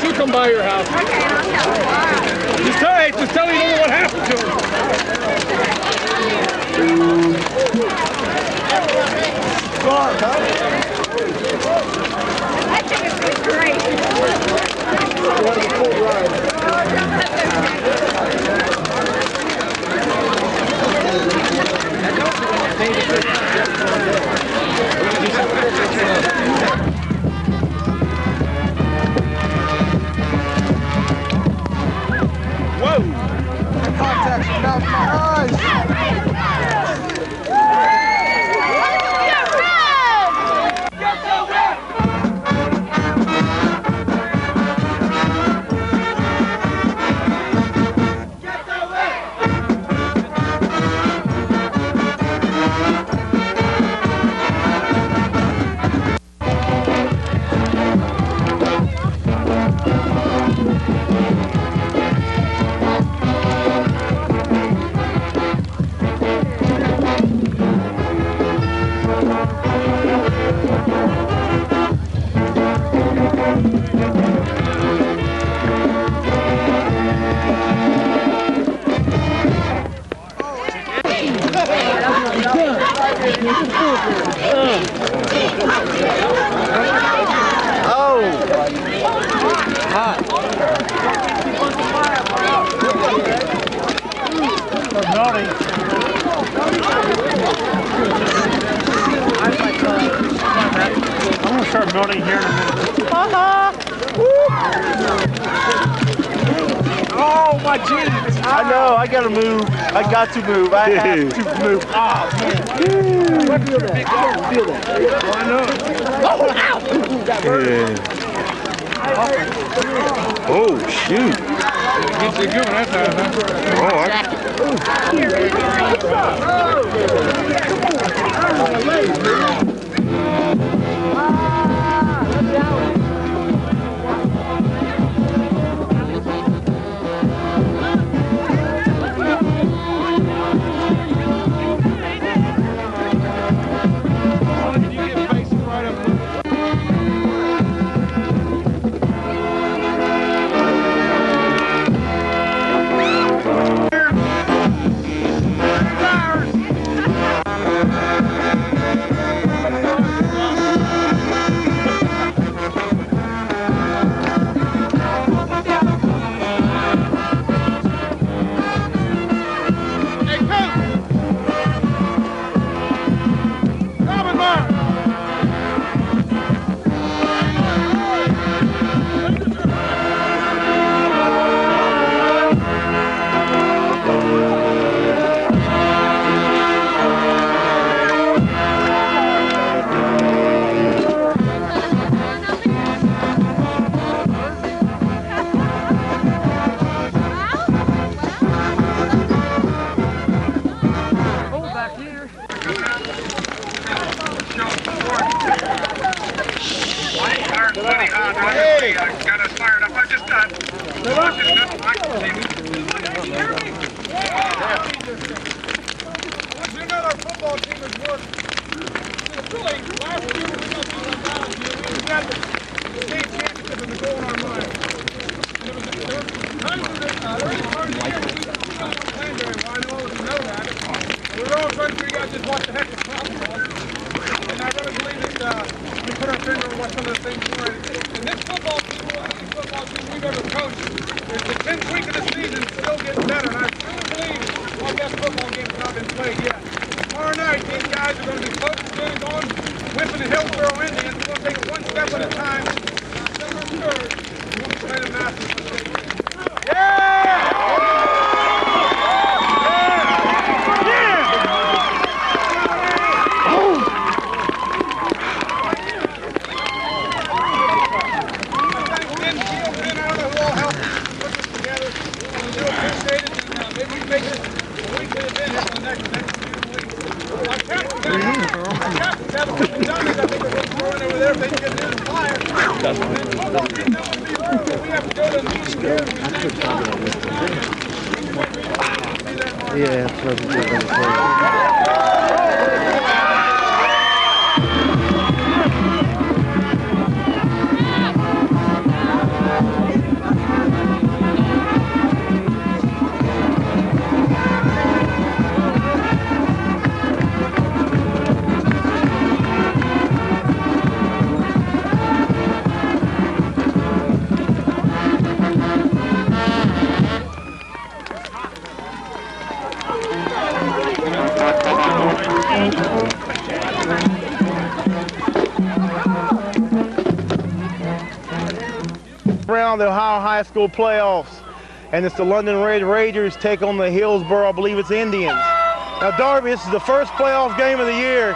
She'll come by your house. Okay, I'll tell her. Just tell her you don't know what happened to her. I think it's great. Whoa! The contact's about my eyes. I'm gonna start melting here in a minute. Oh, my jeans! I know, I gotta move. I got to move. I have to move. Oh, man. I feel that. I feel that. I know. Oh, ow! That hurt. Oh, shoot. Gets you good that time, huh? Hey! Got us fired up. I just got. You know our football team has worked. Really, last year we got the state championship in the goal in our mind. There was times of the early part of the year we don't play very well. I know you know that. We were all trying to figure out just what the heck is happening. And I really believe that we put our finger on what some of the things were. And this football team we've ever coached, is the 10th week of the season still getting better. And I truly believe our best football game has not been played yet. Tomorrow night, these guys are going to be focused in and going with Hillsboro Indians. We're going to take it one step at a time. December 3rd, we're going to play the Masters. Yeah, that's what I'm saying. Around the Ohio High School playoffs, and it's the London Red Raiders take on the Hillsboro, I believe it's Indians. Now, Darby, this is the first playoff game of the year.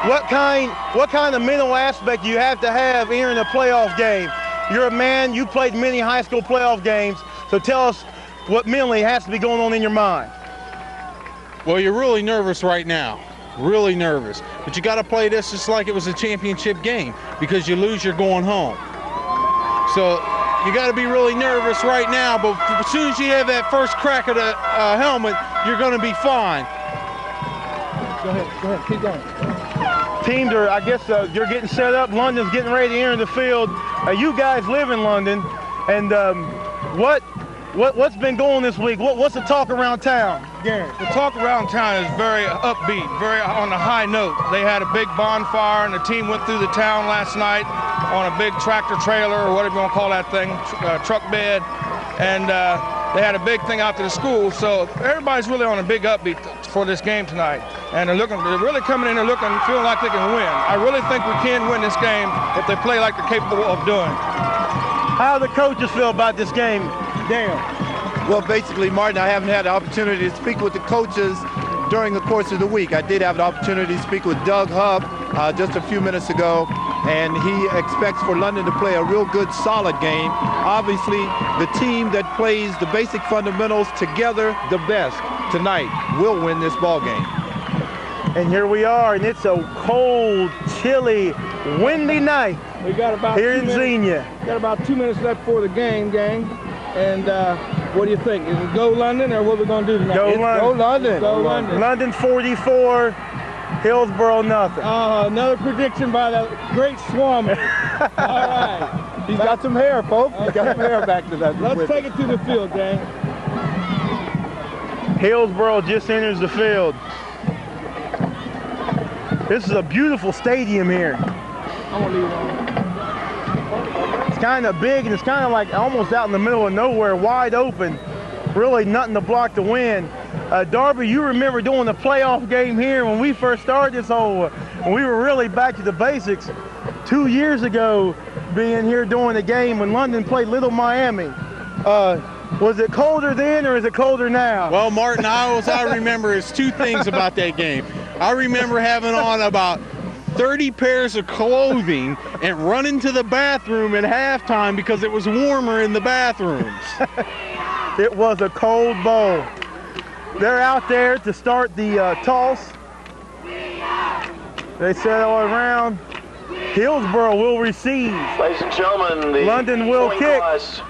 What kind of mental aspect do you have to have entering a playoff game? You're a man, you played many high school playoff games, so tell us what mentally has to be going on in your mind. Well, you're really nervous right now, really nervous. But you got to play this just like it was a championship game, because you lose, you're going home. So you got to be really nervous right now, but as soon as you have that first crack of the helmet, you're going to be fine. Go ahead, keep going. Teams are, I guess, you're getting set up. London's getting ready to enter the field. You guys live in London, and what's been going this week? What's the talk around town, Gary? The talk around town is very upbeat, very on a high note. They had a big bonfire, and the team went through the town last night on a big tractor trailer, or whatever you want to call that thing, truck bed, and they had a big thing out to the school. So everybody's really on a big upbeat for this game tonight, and they're really coming in and feeling like they can win. I really think we can win this game if they play like they're capable of doing. How do the coaches feel about this game, Dan? Well, basically, Martin, I haven't had the opportunity to speak with the coaches during the course of the week. I did have the opportunity to speak with Doug Hubb just a few minutes ago, and he expects for London to play a real good, solid game. Obviously, the team that plays the basic fundamentals together the best tonight will win this ball game. And here we are, and it's a cold, chilly, windy night We got about here in Xenia. Got about 2 minutes left for the game, gang. And what do you think? Is it go London, or what we're going to do tonight? Go London. Go London. Go London. London 44, Hillsboro nothing. Another prediction by the great Swami. All right. He's got some hair, folks. He's got some hair back to that. Let's take it to the field, gang. Hillsboro just enters the field. This is a beautiful stadium here. I'm going to leave it on. It's kind of big, and it's kind of like almost out in the middle of nowhere, wide open. Really nothing to block the wind. Darby, you remember doing the playoff game here when we first started this whole, when we were really back to the basics 2 years ago, being here doing the game when London played Little Miami. Was it colder then, or is it colder now? Well, Martin, all I remember is two things about that game. I remember having on about 30 pairs of clothing and running to the bathroom at halftime because it was warmer in the bathrooms. It was a cold bowl. They're out there to start the toss. They settle around. Hillsboro will receive. Ladies and gentlemen, the London will kick. Class.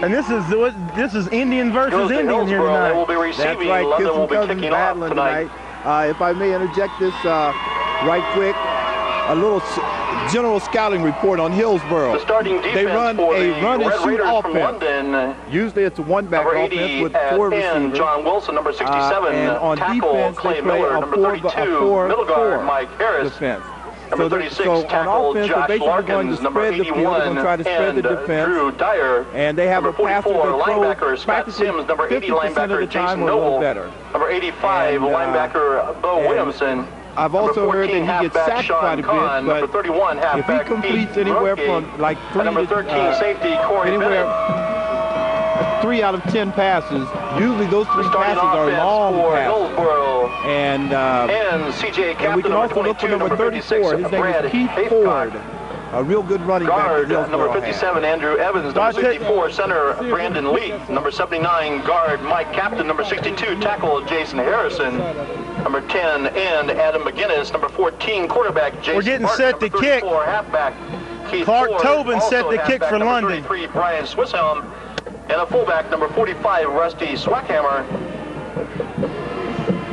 And this is Indian versus Indian here tonight. They will be receiving. That's right. London will be Cousins kicking off battling tonight. If I may interject this right quick, a little general scouting report on Hillsboro. The starting defense they run for a the run and Red shoot Raiders from offense. London. Usually it's a one-back Number offense 80 with four receivers. John Wilson, number 67. And on tackle defense, Clay they play Miller, a number 32. 4-4 Middle guard Mike Harris. defense. Number 36, tackle on offense, Josh they're basically going to Larkins, number spread the field. They're 81, going to try to spread and the defense. Drew Dyer. And they have number a passer 44, that linebacker throws Scott practically Sims, number 80, 50% of linebacker the time Jason or a little Noble, better. number 85, And, linebacker Bo Williamson. I've also heard that he gets sacked quite a bit, number 31, but if he completes anywhere from like 3 number 13, safety Corey anywhere Bennett. 3 out of 10 passes, usually those 3 passes are long passes. Hillsboro. And CJ and we can also look for number 34. His name is Keith Ford. A real good running guard, back. number 57, Andrew Evans. Number 64, center Brandon Lee. Number 79, guard Mike Captain. Number 62, tackle Jason Harrison. Number 10, and Adam McGinnis. Number 14, quarterback Jason We're getting Martin. set to kick. Halfback Keith Clark Ford. Tobin set the kick for number London. 33, Brian Swisshelm. And a fullback, number 45, Rusty Swackhammer.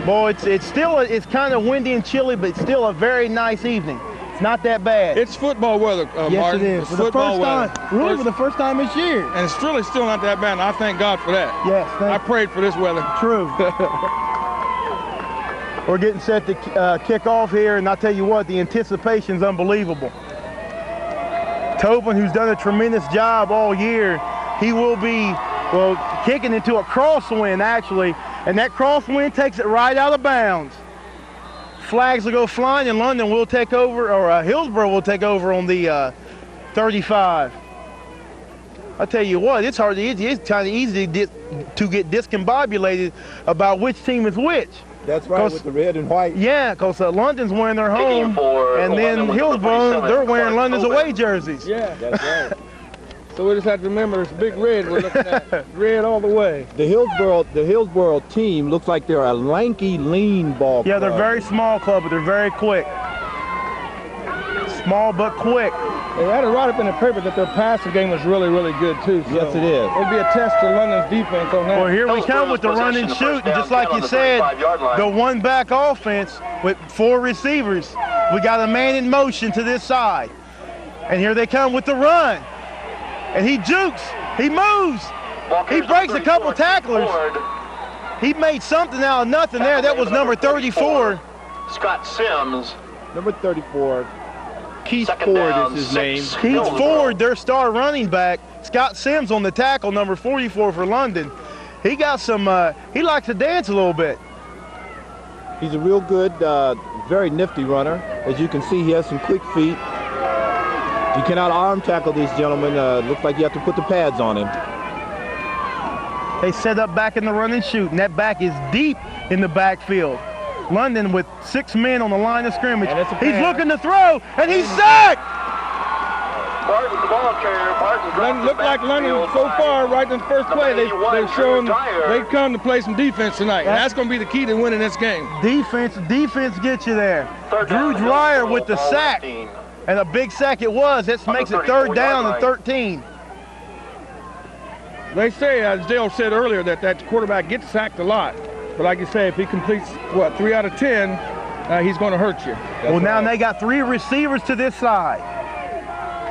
Boy, it's kind of windy and chilly, but it's still a very nice evening. It's not that bad. It's football weather, yes, Martin. it is. It's For the football first weather. time, really for the first time this year. And it's really still not that bad, and I thank God for that. Yes, I prayed for this weather. True. We're getting set to kick off here, and I'll tell you what, the anticipation's unbelievable. Tobin, who's done a tremendous job all year, he will be, well, kicking into a crosswind, actually, and that crosswind takes it right out of bounds. Flags will go flying, and London will take over, or Hillsboro will take over on the 35. I tell you what, it's kind of easy to get discombobulated about which team is which. That's right, with the red and white. Yeah, because London's wearing their home, and then Hillsboro, they're wearing London's away jerseys. Yeah, that's right. So we just have to remember it's big red we're looking at. Red all the way. The Hillsboro team looks like they're a lanky, lean ball club. Yeah, they're very small club, but they're very quick. Small but quick. They had it right up in the paper that their passing game was really, really good too. So yes, it is. It'll be a test to London's defense on that. Well, here we come with the run and shoot, and just like you said, the one-back offense with 4 receivers. We got a man in motion to this side, and here they come with the run. And he jukes, he moves, he breaks a couple tacklers. He made something out of nothing there. That was number 34. Scott Sims. Number 34. Keith Ford is his name. Keith Ford, their star running back. Scott Sims on the tackle, number 44 for London. He got some, he likes to dance a little bit. He's a real good, very nifty runner. As you can see, he has some quick feet. You cannot arm tackle this gentleman. Looks like you have to put the pads on him. They set up back in the run and shoot, and that back is deep in the backfield. London with 6 men on the line of scrimmage. He's looking to throw, and he's sacked! Barton, the ball carrier. Barton looked like London so far, right in the first play, they've shown they've come to play some defense tonight. And that's going to be the key to winning this game. Defense gets you there. Drew Dreyer with the sack. And a big sack it was. That makes it 3rd down and 13. They say, as Dale said earlier, that quarterback gets sacked a lot. But like you say, if he completes, 3 out of 10, he's going to hurt you. Well, now they got 3 receivers to this side.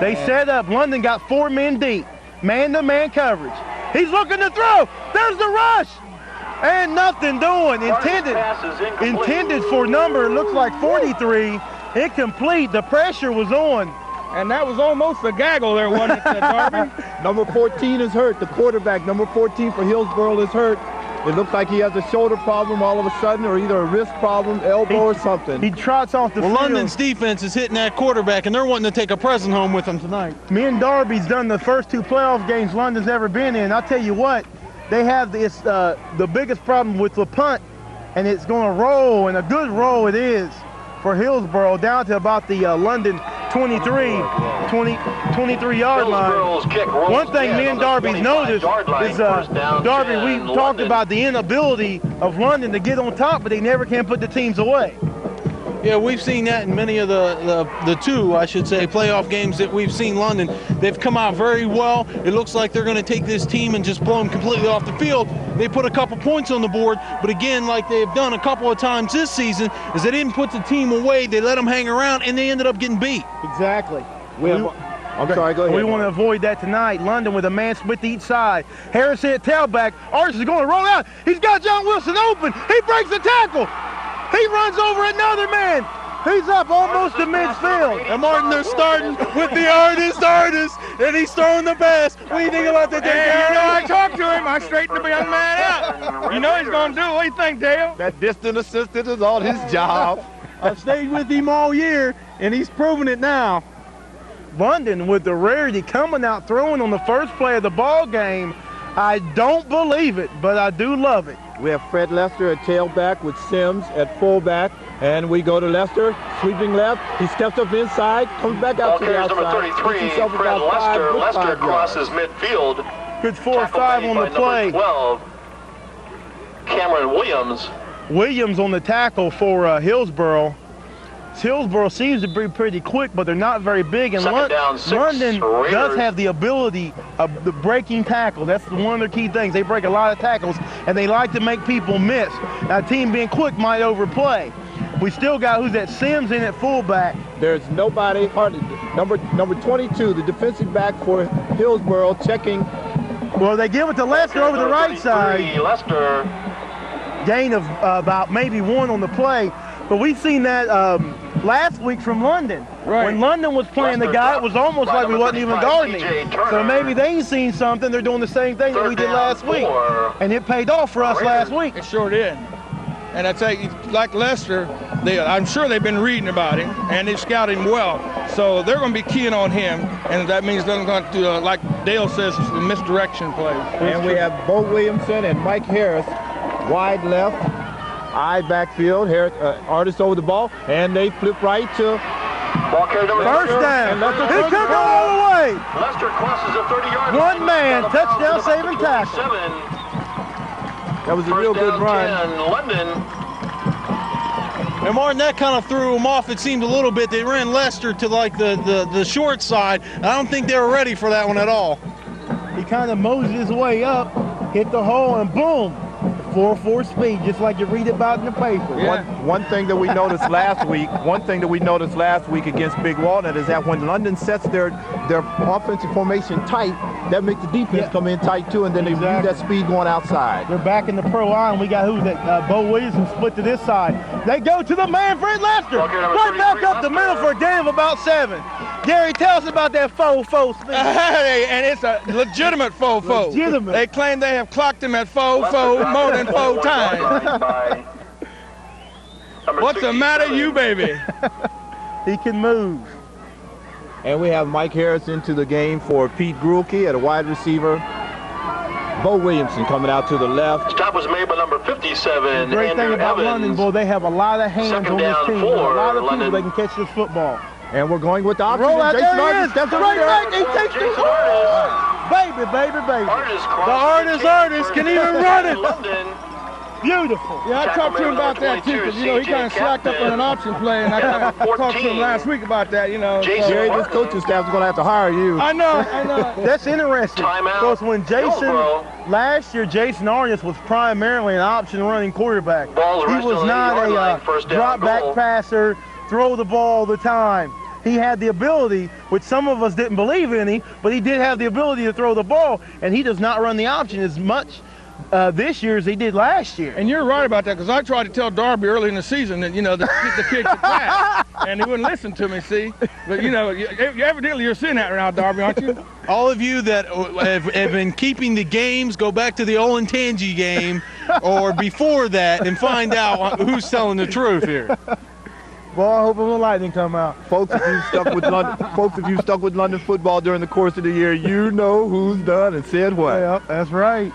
They set up. London got 4 men deep. Man-to-man coverage. He's looking to throw. There's the rush. And nothing doing. Intended for number, looks like 43. Incomplete. The pressure was on. And that was almost a gaggle there, wasn't it, Darby? Number 14 is hurt. The quarterback, number 14 for Hillsboro, is hurt. It looks like he has a shoulder problem all of a sudden, or either a wrist problem, elbow, or something. He trots off the field. London's defense is hitting that quarterback, and they're wanting to take a present home with them tonight. Me and Darby's done the first 2 playoff games London's ever been in. I'll tell you what, they have this, the biggest problem with the punt, and it's going to roll, and a good roll it is for Hillsboro down to about the London 23-yard line. One thing me and Darby's noticed is, Darby, we talked about the inability of London to get on top, but they never can put the teams away. Yeah, we've seen that in many of the 2, I should say, playoff games that we've seen London. They've come out very well. It looks like they're going to take this team and just blow them completely off the field. They put a couple points on the board, but again, like they've done a couple of times this season, is they didn't put the team away. They let them hang around, and they ended up getting beat. Exactly. I'm sorry, go ahead. We want to avoid that tonight. London with a man split to each side. Harrison at tailback. Artis is going to roll out. He's got John Wilson open. He breaks the tackle. He runs over another man. He's up almost to midfield. And Martin, they're starting with the artist, and he's throwing the pass. What do you think about that, Dale? Hey, I talked to him. I straightened the young man out. You know he's going to do it. What do you think, Dale? That distant assistant is on his job. I've stayed with him all year, and he's proven it now. London with the rarity coming out throwing on the first play of the ball game. I don't believe it, but I do love it. We have Fred Lester at tailback with Sims at fullback. And we go to Lester, sweeping left. He steps up inside, comes back out to the outside. Number 33, Fred Lester. Lester crosses midfield. Good 4 or 5 on the play. Number 12, Cameron Williams. Williams on the tackle for Hillsboro. Hillsboro seems to be pretty quick, but they're not very big. And London does have the ability of the breaking tackle. That's one of their key things. They break a lot of tackles, and they like to make people miss. Now, a team being quick might overplay. We still got who's that Sims in at fullback. There's nobody, hardly. Number 22, the defensive back for Hillsboro, checking. Well, they give it to Lester over the right side. Lester. Gain of about maybe 1 on the play. But we've seen that last week from London. Right. When London was playing the guy, it was almost like we wasn't even guarding him. So maybe they ain't seen something. They're doing the same thing that we did last week. And it paid off for us last week. It sure did. And I tell you, like Lester, I'm sure they've been reading about him, and they've scouted him well. So they're going to be keying on him, and that means they're going to do, like Dale says, the misdirection plays. And we have Bo Williamson and Mike Harris, wide left, eye backfield. Harris, Artist over the ball, and they flip right to Ball carrier number first down. He could go all the way. Lester crosses the 30-yard line. One man, touchdown, saving tackle. That was a real good run. London. And Martin, that kind of threw them off. It seemed a little bit. They ran Lester to like the short side. I don't think they were ready for that one at all. He kind of moseyed his way up, hit the hole, and boom. 4-4 speed, just like you read about in the paper. Yeah. One thing that we noticed last week, against Big Walnut is that when London sets their offensive formation tight, that makes the defense come in tight too, and then they use that speed going outside. They're back in the pro line. We got who's that? Bo Williams who split to this side. They go to the man, Fred Lester. Right back up the middle for a gain of about 7. Gary, tell us about that 4-4 speed. Hey, and it's a legitimate 4-4. Legitimate. They claim they have clocked him at 4-4 more than 4 times. What's the matter, you baby? He can move. And we have Mike Harris into the game for Pete Grulke at a wide receiver. Bo Williamson coming out to the left. Stop was made by number 57. The great Andrew thing about Evans. London, boy, they have a lot of hands Second on this down team. A for lot of London. people that can catch this football. And we're going with the option. Roll out, Jason there he Artis is. steps up Right there. back, he takes the baby. Artis The artist can even run it. London. Beautiful. Yeah, I talked to him about that too, because he kind of slacked up on an option play, and I kind of talked to him last week about that, Jerry, this coaching staff is going to have to hire you. I know. That's interesting. Timeout. Because when Hillsboro. last year, Jason Artis was primarily an option running quarterback. Ball He resting was on the not 8-yard line, a first down drop back goal. passer, throw the ball all the time. He had the ability, which some of us didn't believe in him, but he did have the ability to throw the ball, and he does not run the option as much this year as he did last year. And you're right about that, because I tried to tell Darby early in the season that, the kid could pass, and he wouldn't listen to me, see? But, evidently you're seeing that right now, Darby, aren't you? All of you that have been keeping the games, go back to the Olentangy game or before that and find out who's telling the truth here. Boy, I hope the lightning come out. Folks, if you stuck with London football during the course of the year, you know who's done and said what. Yeah, that's right.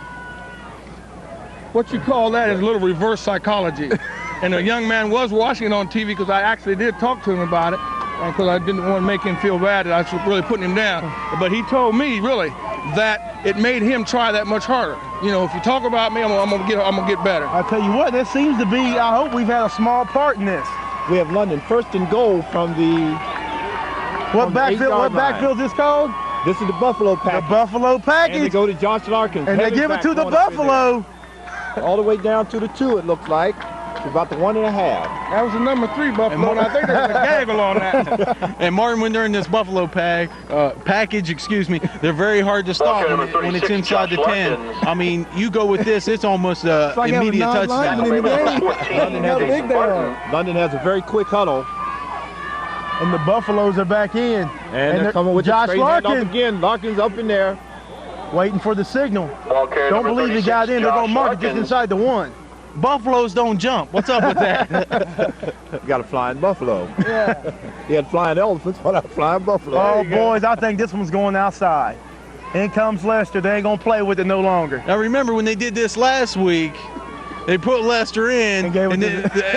What you call that is a little reverse psychology. And a young man was watching it on TV, because I actually did talk to him about it, and because I didn't want to make him feel bad that I was really putting him down. But he told me, really, that it made him try that much harder. If you talk about me, I'm gonna get better. I tell you what, this seems to be, I hope we've had a small part in this. We have London first and goal from the What backfield is this called? This is the Buffalo package. The Buffalo package. And they go to Josh Larkins. And they give it to the Buffalo. All the way down to the 2, it looks like. It's about the 1.5. That was the number 3 Buffalo, and I think there's a gaggle on that. And Martin, when they're in this Buffalo package, they're very hard to stop when it's inside the 10. I mean, you go with this, it's almost like immediate touchdown. London has a very quick huddle. And the Buffaloes are back in. And they're coming with Josh the straight hand Larkin. up again. Larkin's up in there. Waiting for the signal. Ball carrier Don't number believe he 36, got in. They're going to mark it just Larkins. inside the 1. Buffaloes don't jump. What's up with that? Got a flying buffalo. Yeah. He had flying elephants, but a flying buffalo. Oh, boys, I think this one's going outside. In comes Lester. They ain't going to play with it no longer. Now remember when they did this last week, they put Lester in, and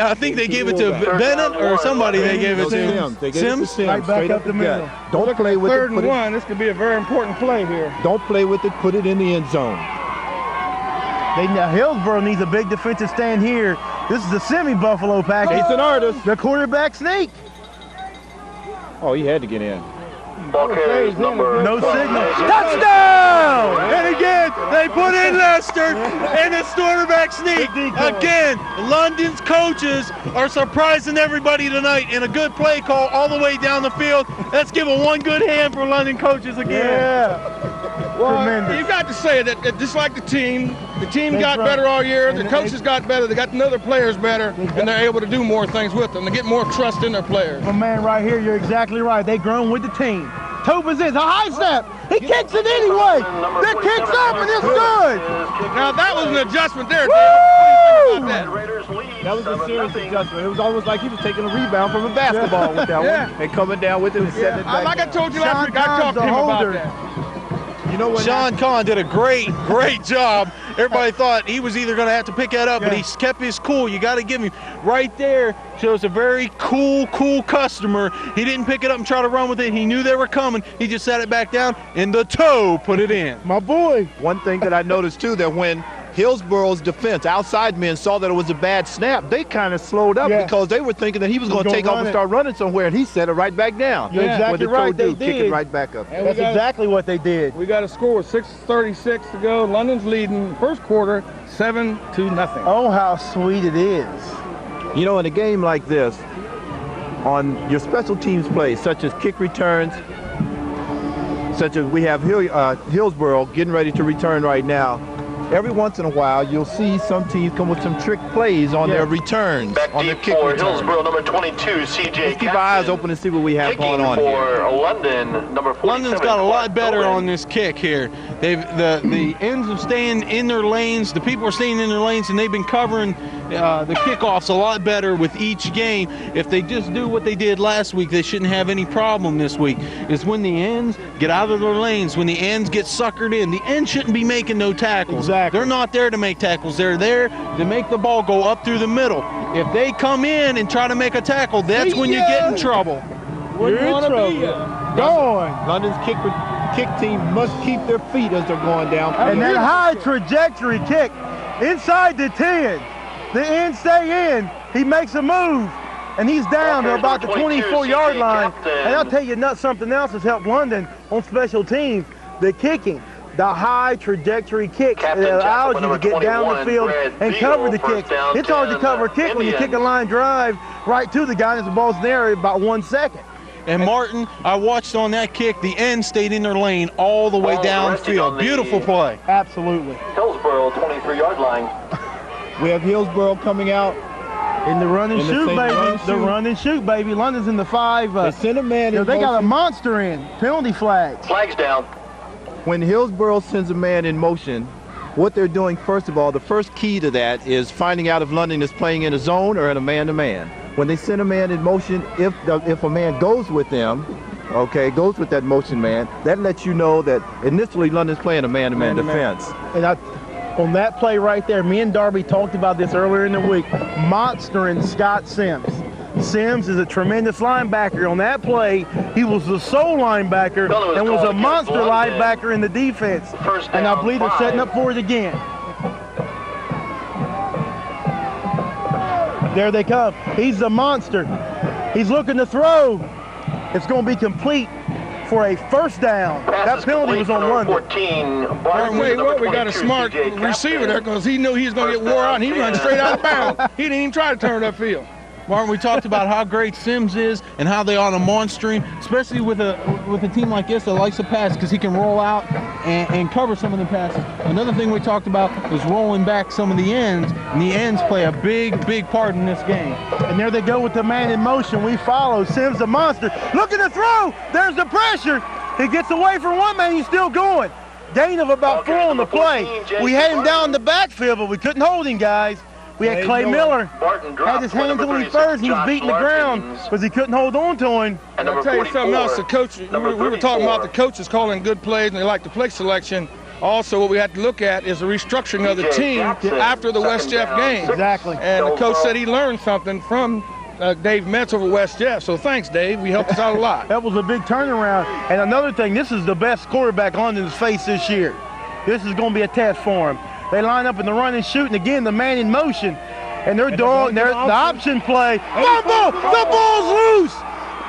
I think they gave it to Bennett or somebody. They gave it to Sims. Right back up the middle. Don't play with it. Third and 1. This could be a very important play here. Don't play with it. Put it in the end zone. Hillsboro needs a big defensive stand here. This is a semi-Buffalo package. He's an artist. The quarterback sneak. Oh, he had to get in. Ball carries number No signal. Touchdown! And again, they put in Lester and it's quarterback sneak. Again, London's coaches are surprising everybody tonight in a good play call all the way down the field. Let's give a one good hand for London coaches again. Yeah. Well, Tremendous. you got to say that just like the team got right. better all year, the And coaches got better, they got the other players better, and they're able to do more things with them, to get more trust in their players. My man right here, you're exactly right. They grown with the team. Toba's in, a high snap. He kicks it anyway. That kicks up and it's good. Now that was an adjustment there, Dave. Woo! What do you think about that? Raiders lead. That was a serious adjustment. It was almost like he was taking a rebound from a basketball with that one and coming down with it and setting it back. Like I told you last Sean week, I talked to him Kahn's a about holder. that. You know what? Sean Kahn did a great job. Everybody thought he was either going to have to pick that up, but he kept his cool. You got to give him right there. Shows a very cool customer. He didn't pick it up and try to run with it. He knew they were coming. He just sat it back down, and the toe put it in. My boy. One thing that I noticed too, that when Hillsboro's defense, outside men, saw that it was a bad snap, they kind of slowed up because they were thinking that he was going to take off and start running somewhere, and he set it right back down. You're exactly right. They Kick it did. right back up. And That's exactly what they did. We got a score with 6:36 to go. London's leading first quarter 7-0. Oh, how sweet it is. You know, in a game like this, on your special teams plays, such as kick returns, such as we have Hillsboro getting ready to return right now, every once in a while, you'll see some teams come with some trick plays on their returns, Back on their deep kick for returns. Hillsboro, number 22, C.J. Let's keep our eyes open and see what we have going on here. for London, number 47. London's got a lot better Owen. on this kick here. The ends are staying in their lanes. The people are staying in their lanes, and they've been covering the kickoffs a lot better with each game. If they just do what they did last week, they shouldn't have any problem this week. It's when the ends get out of their lanes, when the ends get suckered in. The ends shouldn't be making no tackles. Exactly. They're not there to make tackles. They're there to make the ball go up through the middle. If they come in and try to make a tackle, that's when you get in trouble. You're in trouble. Going. London's kick team must keep their feet as they're going down. And that high trajectory kick inside the 10. The end stay in. He makes a move, and he's down to about the 24-yard line. And I'll tell you something else has helped London on special teams, the kicking. The high trajectory kick that allows you to get down the field and cover the kick. It's hard to cover a kick when you kick a line drive right to the guy and the ball's in there about 1 second. And Martin, I watched on that kick, the end stayed in their lane all the way downfield. Beautiful play. Absolutely. Hillsboro, 23-yard line. We have Hillsboro coming out. In the run and In the shoot, same baby. run and The shoot. run and shoot, baby. London's in the 5. They send a man in They got a motion. monster in. Penalty flags. Flags down. When Hillsboro sends a man in motion, what they're doing, first of all, the first key to that is finding out if London is playing in a zone or in a man-to-man. When they send a man in motion, if a man goes with them, okay, goes with that motion man, that lets you know that initially London's playing a man-to-man defense. And on that play right there, me and Darby talked about this earlier in the week. Monstering Scott Sims. Sims is a tremendous linebacker. On that play, he was the sole linebacker and was a monster linebacker in the defense. And I believe they're setting up for it again. There they come. He's the monster. He's looking to throw. It's going to be complete for a first down. That penalty was on London. 14. I'll tell you what, we got a smart receiver there because he knew he was going to get wore out, and he ran straight out of bounds. He didn't even try to turn it upfield. Martin, we talked about how great Sims is and how they ought to monster him, especially with a team like this that likes to pass because he can roll out and cover some of the passes. Another thing we talked about is rolling back some of the ends, and the ends play a big part in this game. And there they go with the man in motion. We follow. Sims the monster. Looking to throw. There's the pressure. He gets away from one man. He's still going. Gain of about 4 on the play. We had him down in the backfield, but we couldn't hold him, guys. We had Clay Miller. Barton Had his hands on him first. He was beating the ground because he couldn't hold on to him. And I'll number tell you something 44, else. The coach, we were talking about the coaches calling good plays and they like the play selection. Also, what we had to look at is the restructuring of the team after the West Jeff game. Exactly. And the coach said he learned something from Dave Metz over West Jeff. So thanks, Dave. We helped us out a lot. That was a big turnaround. And another thing, this is the best quarterback London's faced this year. This is going to be a test for him. They line up in the run and shoot, and again, the man in motion. And they're doing the option play. Fumble! The ball's loose!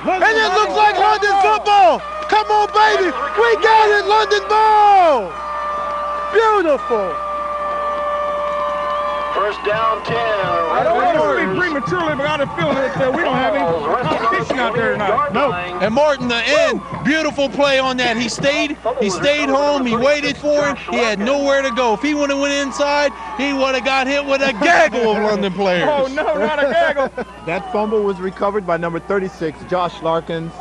And it looks like London football! Come on, baby! We got it, London ball! Beautiful! First down 10. I don't want to speak prematurely, but I got a feeling that we don't have any competition out there tonight. No. And Martin, the end, beautiful play on that. He stayed home. He waited for him. He had nowhere to go. If he would have went inside, he would have got hit with a gaggle of London players. Oh, no, not a gaggle. That fumble was recovered by number 36, Josh Larkins.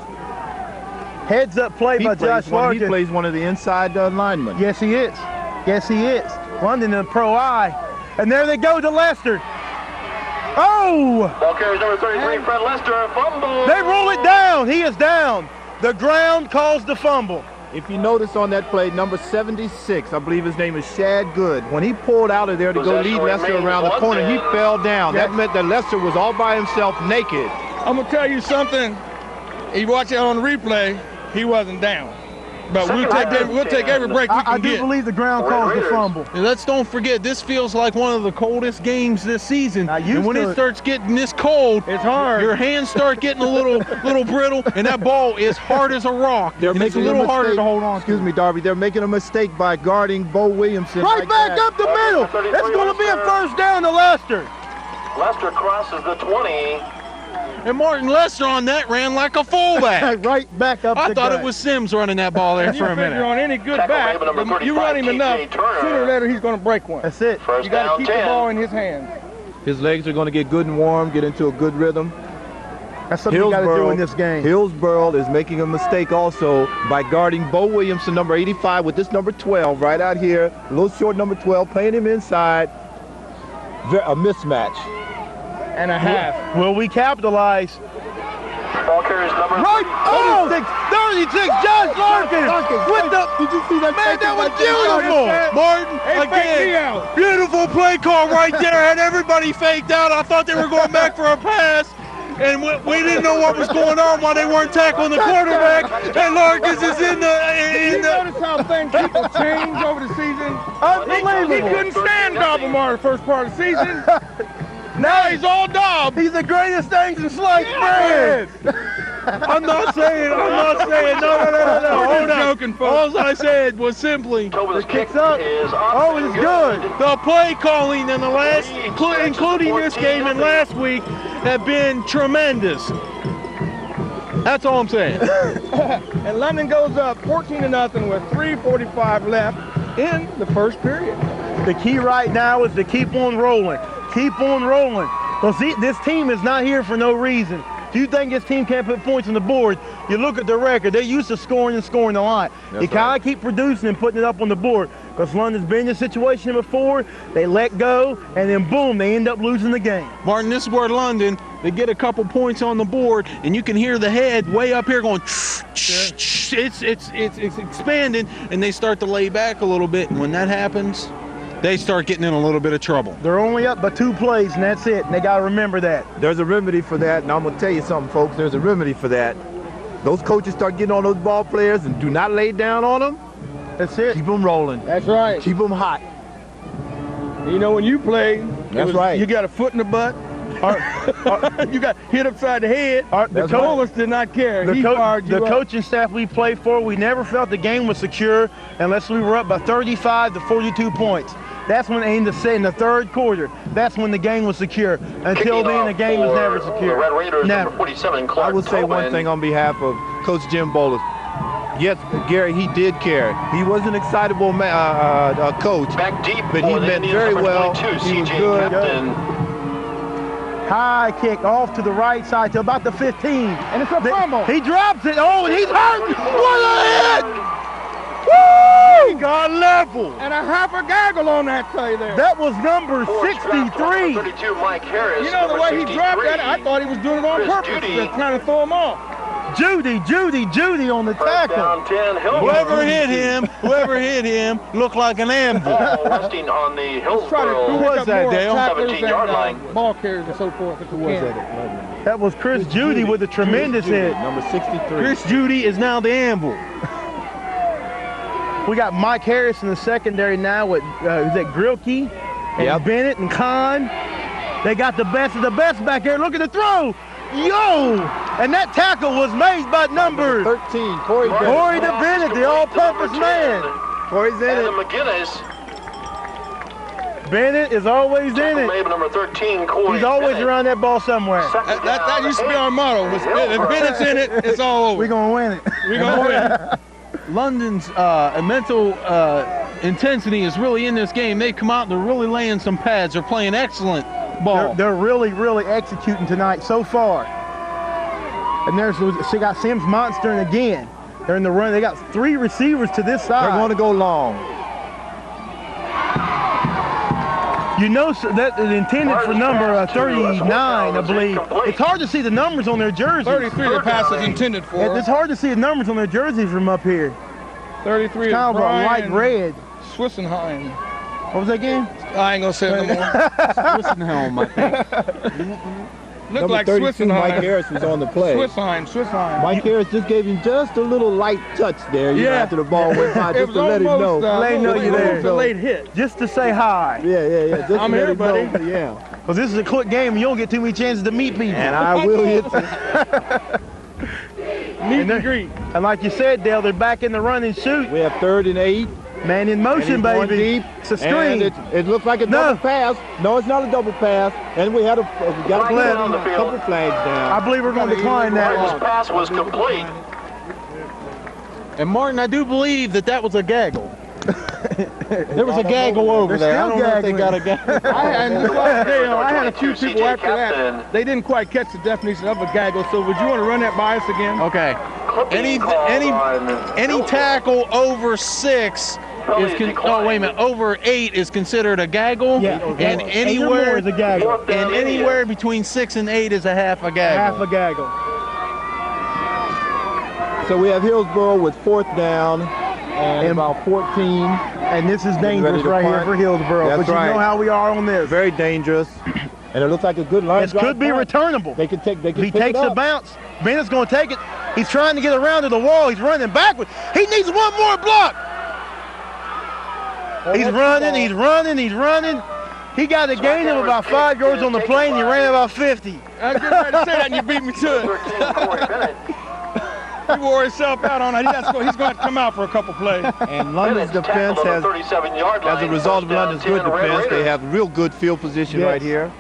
Heads up play by Josh Larkins. He plays one of the inside linemen. Yes, he is. Yes, he is. London in pro I. And there they go to Lester. Oh! Ball carries number 33, Fred Lester, fumble. They roll it down. He is down. The ground caused the fumble. If you notice on that play, number 76, I believe his name is Shad Good. When he pulled out of there to go lead Lester around the corner, he fell down. That meant that Lester was all by himself, naked. I'm going to tell you something. You watch it on the replay, he wasn't down. But we'll take every break we can I do get. believe the ground caused the fumble. And let's don't forget, this feels like one of the coldest games this season. And when it starts getting this cold, it's hard. Your hands start getting a little brittle, and that ball is hard as a rock. They're and it's a making little mistake. harder to hold on to. Excuse me, Darby. They're making a mistake by guarding Bo Williamson. Right back up the middle. It's going to be a first down to Lester. Lester crosses the 20. And Martin Lester on that ran like a fullback. Right back up I thought it was Sims running that ball there for a minute. You're on any good back, you run him enough, sooner or later he's going to break one. That's it. You got to keep the ball in his hands. His legs are going to get good and warm, get into a good rhythm. That's something you got to do in this game. Hillsboro is making a mistake also by guarding Bo Williamson, number 85, with this number 12 right out here. A little short number 12, playing him inside. A mismatch. And a half. Will we capitalize? Ball carries number Right, 36, Josh Larkins with the, did you see that? man, that was beautiful. Martin, again, beautiful play call right there. Had everybody faked out. I thought they were going back for a pass. And we didn't know what was going on while they weren't tackling the quarterback. And Larkins is in the... You notice how things people change over the season? Unbelievable. He couldn't stand Dobblemore the first part of the season. Now he's all Dobb. He's the greatest thing since sliced bread. I'm not saying, no. Hold on. Joking, folks. All I said was simply Tobin's kick kicks up. is Oh, it's good. the play calling in the last, including this game and last week, have been tremendous. That's all I'm saying. And London goes up 14-0 with 3:45 left in the first period. The key right now is to keep on rolling. Keep on rolling. Well, see, this team is not here for no reason. If you think this team can't put points on the board, you look at their record. They're used to scoring and scoring a lot. You got to keep producing and putting it up on the board because London's been in this situation before. They let go, and then boom, they end up losing the game. Martin, this is where London, they get a couple points on the board, and you can hear the head way up here going, it's expanding, and they start to lay back a little bit. And when that happens, they start getting in a little bit of trouble. They're only up by 2 plays, and that's it. And they got to remember that. There's a remedy for that, and I'm going to tell you something, folks. There's a remedy for that. Those coaches start getting on those ball players and do not lay down on them. That's it. Keep them rolling. That's right. Keep them hot. You know, when you play, right. You got a foot in the butt. You got hit upside the head. The coach did not care. He fired you the up. coaching staff we played for, we never felt the game was secure unless we were up by 35 to 42 points. That's when they ended in the third quarter. That's when the game was secure. Until then, the game was never secure. The Red Raiders, never. number 47, Clark I will say one Tobin. thing on behalf of Coach Jim Bolus. Yes, Gary, he did care. He was an excitable coach, Back deep, but he for the meant Indians, very number well. 22, He was CJ good. Captain. High kick off to the right side to about the 15. And it's a fumble. He drops it. Oh, and he's hurt. What a hit! He got level. And a half a gaggle on that play there. That was number Fourth draft call, 63. number 32, Mike Harris. You know the number way he dropped 63, that, I thought he was doing it on Chris purpose, Judy. just trying to throw him off. Judy on the First tackle. down 10, Hillsboro. Whoever hit him looked like an anvil. Ball resting on the Try to Hillsboro. pick was up that, more Dale? tacklers 17-yard and, line. ball carriers and so forth. Who was that? That was Chris Judy with a tremendous hit. Number 63. Chris Judy is now the anvil. We got Mike Harris in the secondary now with is that Grilke and Yep. Bennett and Kahn. They got the best of the best back there. Look at the throw. Yo! And that tackle was made by number 13, Corey Bennett. Corey the Bennett, the all-purpose man. Corey's in Adam it. McGinnis. Bennett is always in Tackle it. made by number 13, Corey He's always Bennett. around that ball somewhere. Second That down, used to be our motto. If Hillsboro. Bennett's in it, it's all over. We're going to win it. We're going to win. London's mental intensity is really in this game. They come out and they're really laying some pads. They're playing excellent ball. They're really, really executing tonight so far. And she got Sims monstering again. They're in the run. They got 3 receivers to this side. They're going to go long. You know that is intended for number 39, I believe. It's hard to see the numbers on their jerseys. 33 the pass is intended for. It's hard to see the numbers on their jerseys from up here. 33 is Kind of a light Brian red. Swissenheim. What was that again? I ain't going to say it no more. Swissenhelm, I think. Looked Number like 32, Mike Swissenheim. Harris was on the play. Swissenheim. Mike Harris just gave him just a little light touch there, you know, Yeah. after the ball went by, It just was to let him know. almost, Let him know you're there. It's a late hit. Just to say hi. Yeah. Just I'm to here, let him buddy. know. Yeah. Because this is a quick game and you don't get too many chances to meet people. And I will hit you. Meet and greet. And like you said, Dale, they're back in the run and shoot. We have 3rd and 8. Man in motion, And he's going baby. deep, It's a and screen. it looks like a double pass. No, it's not a double pass. And we got to Flag put on the a field. couple flags down. I believe we're going to decline that Martin's one. pass was complete. And Martin, I do believe that was a gaggle. There was a gaggle over They're there. I still don't know if they got a gaggling. gaggle. I had a few people after Captain. that. They didn't quite catch the definition of a gaggle, so would you want to run that by us again? Okay. Any tackle over 6 is wait a minute, over 8 is considered a gaggle. Yeah. And Eight or more is a gaggle. and anywhere between 6 and 8 is a half a gaggle. Half a gaggle. So we have Hillsboro with 4th down and about 14. And this is ready dangerous to right here punt. for Hillsboro. That's But you right. know how we are on this. Very dangerous. And it looks like a good line This drive could be punt. returnable. They could If he pick takes it the up. bounce, Bennett's going to take it. He's trying to get around to the wall. He's running backward. He needs one more block. He's running. He got a gain of about 5 yards on the play, and he ran about 50. I was getting ready to say that, and you beat me to it. 13, Corey Bennett. He wore himself out on it. He's going to have to come out for a couple plays. And London's Bennett defense tackled on has, the 37-yard line. as a result of First down, London's good 10, Red defense, they Raiders. have real good field position Yes. right here.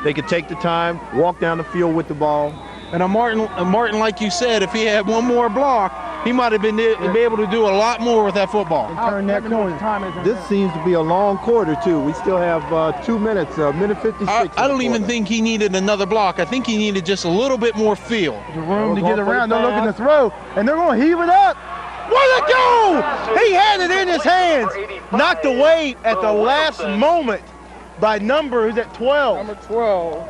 They can take the time, walk down the field with the ball. And Martin, like you said, if he had one more block, he might have been be able to do a lot more with that football. Turn that corner. This seems to be a long quarter, too. We still have 2 minutes, minute 56. I in don't the even quarter. think he needed another block. I think he needed just a little bit more field. The room to Going get for the around. They're looking to pass. throw, and they're going to heave it up. What a goal! He had it in his hands. Knocked away at the last moment by number, who's at 12? Number 12.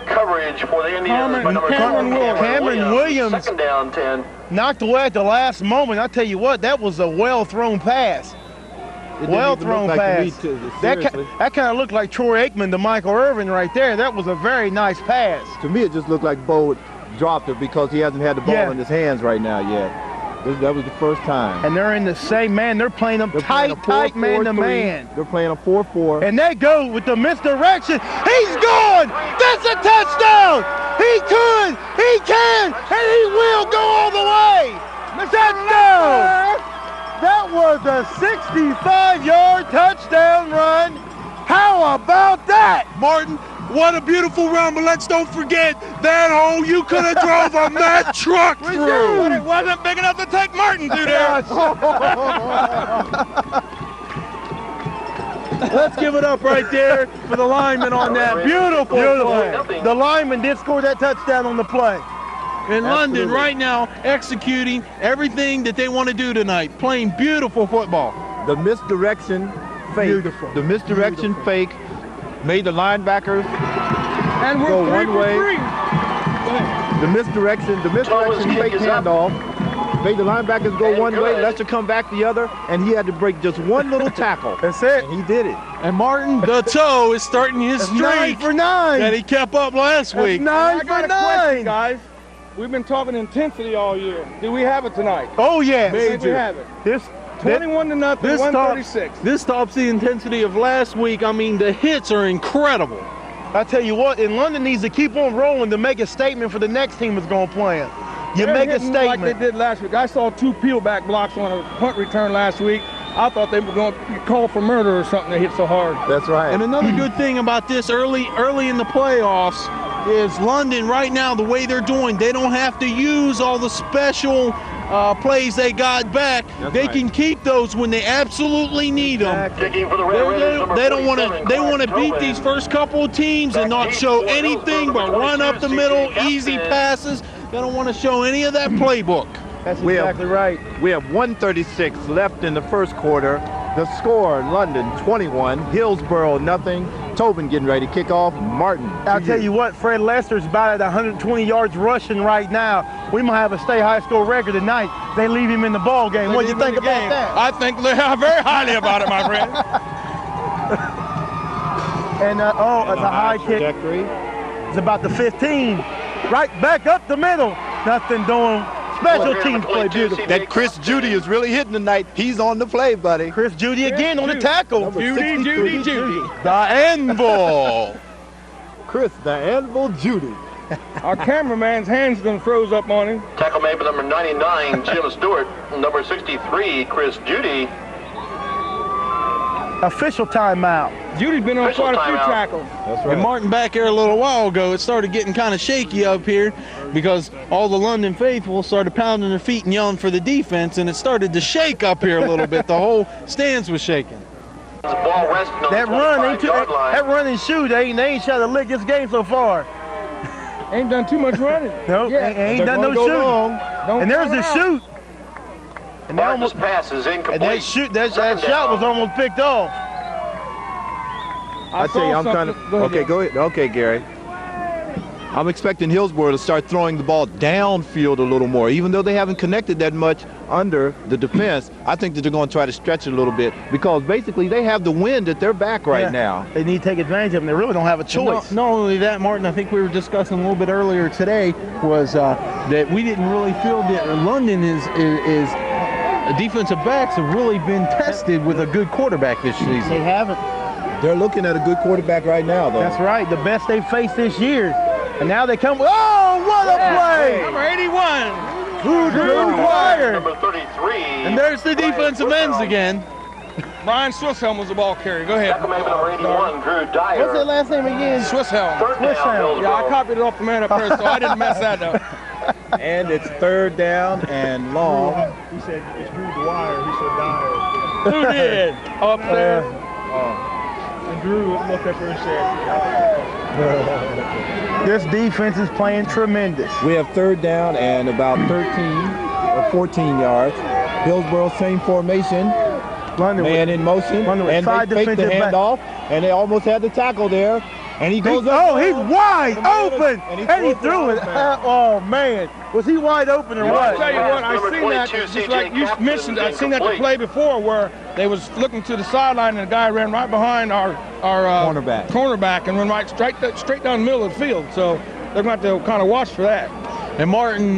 Coverage for the Indians by number Cameron 12, Cameron Williams. Second down, 10. Knocked away at the last moment. I tell you what, that was a well-thrown pass. It didn't Well even thrown look like to me, pass. seriously. That kind of looked like Troy Aikman to Michael Irvin right there. That was a very nice pass. To me, it just looked like Bo dropped it because he hasn't had the ball Yeah. in his hands right now yet. That was the first time. And they're in the same man. They're playing them They're playing a tight man to 4-4-3. man. They're playing a 4-4. And they go with the misdirection. He's gone. That's a touchdown. He could, he can, and he will go all the way. Touchdown. That was a 65-yard touchdown run. How about that? Martin, what a beautiful run, but let's don't forget that hole you could have drove a Mack truck through. But it wasn't big enough to take Martin through there. Let's give it up right there for the lineman on that. Beautiful play. The lineman did score that touchdown on the play. in London right now executing everything that they want to do tonight, playing beautiful football. The misdirection fake. Beautiful. The misdirection fake made the linebackers And we're go three one for way. three. The misdirection fake handoff made the linebackers go one way, Lester come back the other, and he had to break just one little tackle. That's it. And he did it. And Martin, the toe is starting his That's 9 streak for 9. that he kept up last week. 9 I for got a 9. question, guys. We've been talking intensity all year. Do we have it tonight? Oh yes. I think we have it. This 21 to nothing, This 136. This tops the intensity of last week. I mean, the hits are incredible. I tell you what, and London needs to keep on rolling to make a statement for the next team that's going to play them. You They're make a hitting statement. like they did last week. I saw 2 peel back blocks on a punt return last week. I thought they were going to call for murder or something. They hit so hard. That's right. And another good thing about this early in the playoffs is London right now, the way they're doing, they don't have to use all the special plays they got back. They can keep those when they absolutely need them. Kicking for the Red Raiders, number They don't want 47, to. They want to Clark beat Tobin. these first couple of teams and not show anything but run up the middle, easy passes. They don't want to show any of that playbook. That's We have- exactly right. We have 1:36 left in the first quarter. The score, London 21, Hillsboro nothing. Tobin getting ready to kick off. Martin. I'll tell you what, Fred Lester's about at 120 yards rushing right now. We might have a state high school record tonight. They leave him in the ball game. What do you think about that? I think very highly about it, my friend. And it's a high kick. Trajectory. It's about the 15. Right back up the middle. Nothing doing. Special teams play beautiful. That Chris Judy is really hitting tonight. He's on the play, buddy. Chris Judy again on the tackle. Judy. The anvil. Chris, the Anvil Judy. Our cameraman's hands done froze up on him. Tackle made by number 99, Jim Stewart. Number 63, Chris Judy. Official timeout. Judy's been on Official quite a few timeout. tackles. That's And Martin back here a little while ago, it started getting kind of shaky up here because all the London faithful started pounding their feet and yelling for the defense, and it started to shake up here a little bit. The whole stands was shaking. The ball resting on That the run, ain't 25-yard line. that run and shoot, they ain't tried to lick this game so far. Ain't done too much running. Nope, Yeah. ain't done no Go shooting. long. Don't And there's count the out. shoot. And, they Martin's almost, pass is incomplete. and that Second shot was down. almost picked off. I tell you, I'm trying to. Okay, go ahead. Okay, Gary. I'm expecting Hillsboro to start throwing the ball downfield a little more, even though they haven't connected that much under the defense. I think that they're going to try to stretch it a little bit because basically they have the wind at their back right Yeah. now. They need to take advantage of them. They really don't have a choice. Not only that, Martin, I think we were discussing a little bit earlier today was that we didn't really feel that London is defensive backs have really been tested with a good quarterback this They season. haven't. They're looking at a good quarterback right now, though. That's right. The best they've faced this year. And now they come. Oh, what a play! Number 81. Drew Dwyer. Number 33. And there's the defensive ends again. Brian Swisshelm was the ball carrier. Go ahead. Tackle made by number 81, Drew Dyer. What's that last name again? Swisshelm. Third down, Swisshelm. Hillsboro. Yeah, I copied it off the man up there, so I didn't mess that up. And it's third down and long. He said it's Drew Dwyer. He said Dyer. Who did? Up there. And Drew looked up and said, this defense is playing tremendous. We have third down and about 13 or 14 yards. Hillsboro, same formation. London Man in motion. London with And five they faked the defensive handoff. And they almost had the tackle there. And he goes up. Oh, he's wide open. And he And he throws threw it it. out, Oh, man. Was he wide open or I'll what? tell you what, I've Number seen that, 22, just CJ like you Captain, mentioned, I've seen that incomplete. play before where they was looking to the sideline and the guy ran right behind our cornerback and went right straight down the middle of the field. So they're going to have to kind of watch for that. And Martin,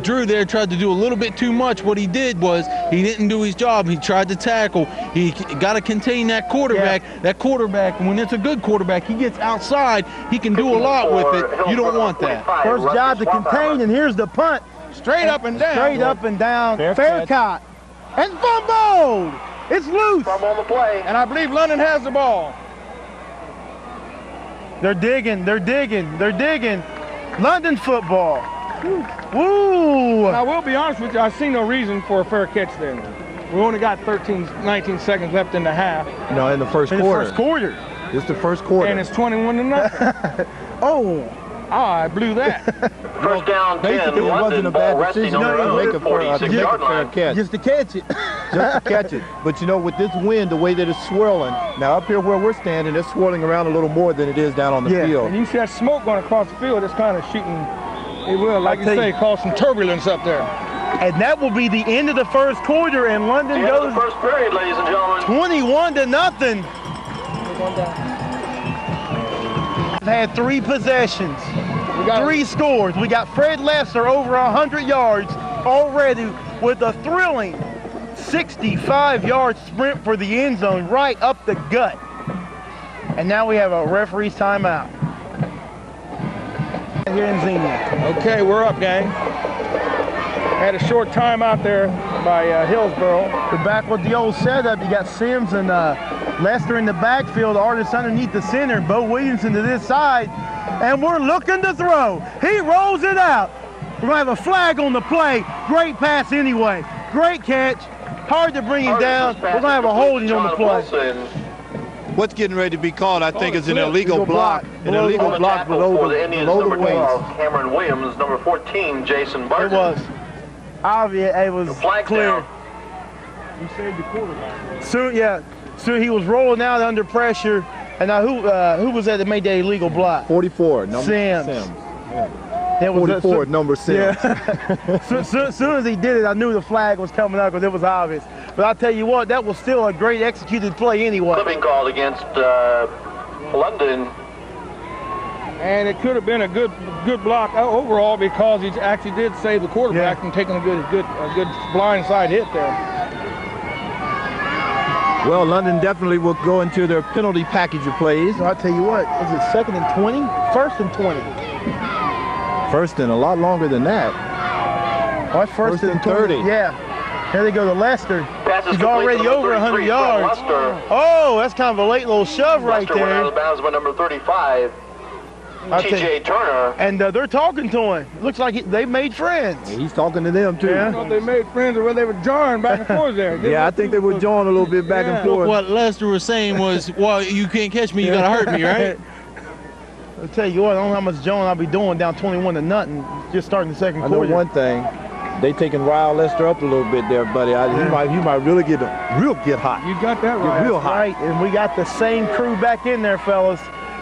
Drew there tried to do a little bit too much. What he did was he didn't do his job. He tried to tackle. He got to contain that quarterback. Yeah. That quarterback, when it's a good quarterback, he gets outside. He can do a lot with it. You don't want that. First job to contain, and here's the punt. Straight up and down. Straight up and down. Fair Fair caught. And fumbled. It's loose. Fumble on the play. And I believe London has the ball. They're digging. They're digging. They're digging. London football. Woo! I will be honest with you, I see no reason for a fair catch there. We only got 19 seconds left in the half, No, in the first In the quarter. first quarter. It's the first quarter. and it's 21 to nothing. Oh, I blew that. First down 10, Basically, it wasn't a London, ball bad resting decision on to make the a fair 46-yard line. catch. Just to catch it. Just to catch it. But you know, with this wind, the way that it's swirling, now up here where we're standing, it's swirling around a little more than it is down on the field. And you see that smoke going across the field. It's kind of shooting. It will, like you say, cause some turbulence up there. And that will be the end of the first quarter, and London The end goes of the first period, ladies and gentlemen. 21-0. We've had 3 possessions, 3 scores. We got Fred Lester over 100 yards already with a thrilling 65-yard sprint for the end zone right up the gut. And now we have a referee's timeout here in Xenia. Okay, we're up, gang. Had a short time out there by Hillsboro. We're back with the old setup. You got Sims and Lester in the backfield, Artist underneath the center, Bo Williamson to this side, and we're looking to throw. He rolls it out. We're going to have a flag on the play. Great pass anyway. Great catch. Hard to bring him down. We're going to have a holding on the play. What's getting ready to be called, I think, is an illegal block. An illegal block below the number waist. 12, Cameron Williams, number 14, Jason Barton. It was. Obvious, it was clear. He saved the quarterback. So he was rolling out under pressure. And now who was that made that illegal block? 44, number Sims. Yeah. It was 44, number 6. Yeah. Soon as he did it, I knew the flag was coming up because it was obvious. But I'll tell you what, that was still a great executed play anyway. Clipping called against London. And it could have been a good block overall because he actually did save the quarterback from taking a good blindside hit there. Well, London definitely will go into their penalty package of plays. So I'll tell you what, was it 2nd and 20? 1st and 20. First and a lot longer than that. Oh, that's first and 30. Yeah. Here they go to Lester. Passes He's already over 100 yards. Oh, that's kind of a late little shove right Lester went out there. of bounds by number 35, TJ Turner. And they're talking to him. Looks like they made friends. Yeah, he's talking to them, too. Yeah. I thought they made friends or they were jarring back and forth there. Yeah, I think they were jawing a little bit back and forth. What Lester was saying was, well, you can't catch me, you got to hurt me, right? I'll tell you what, I don't know how much Jones I'll be doing down 21-0, just starting the second I know quarter. one thing. They taking Ryle Lester up a little bit there, buddy. He might really get hot. You got that right. Get real hot. Right, and we got the same crew back in there, fellas.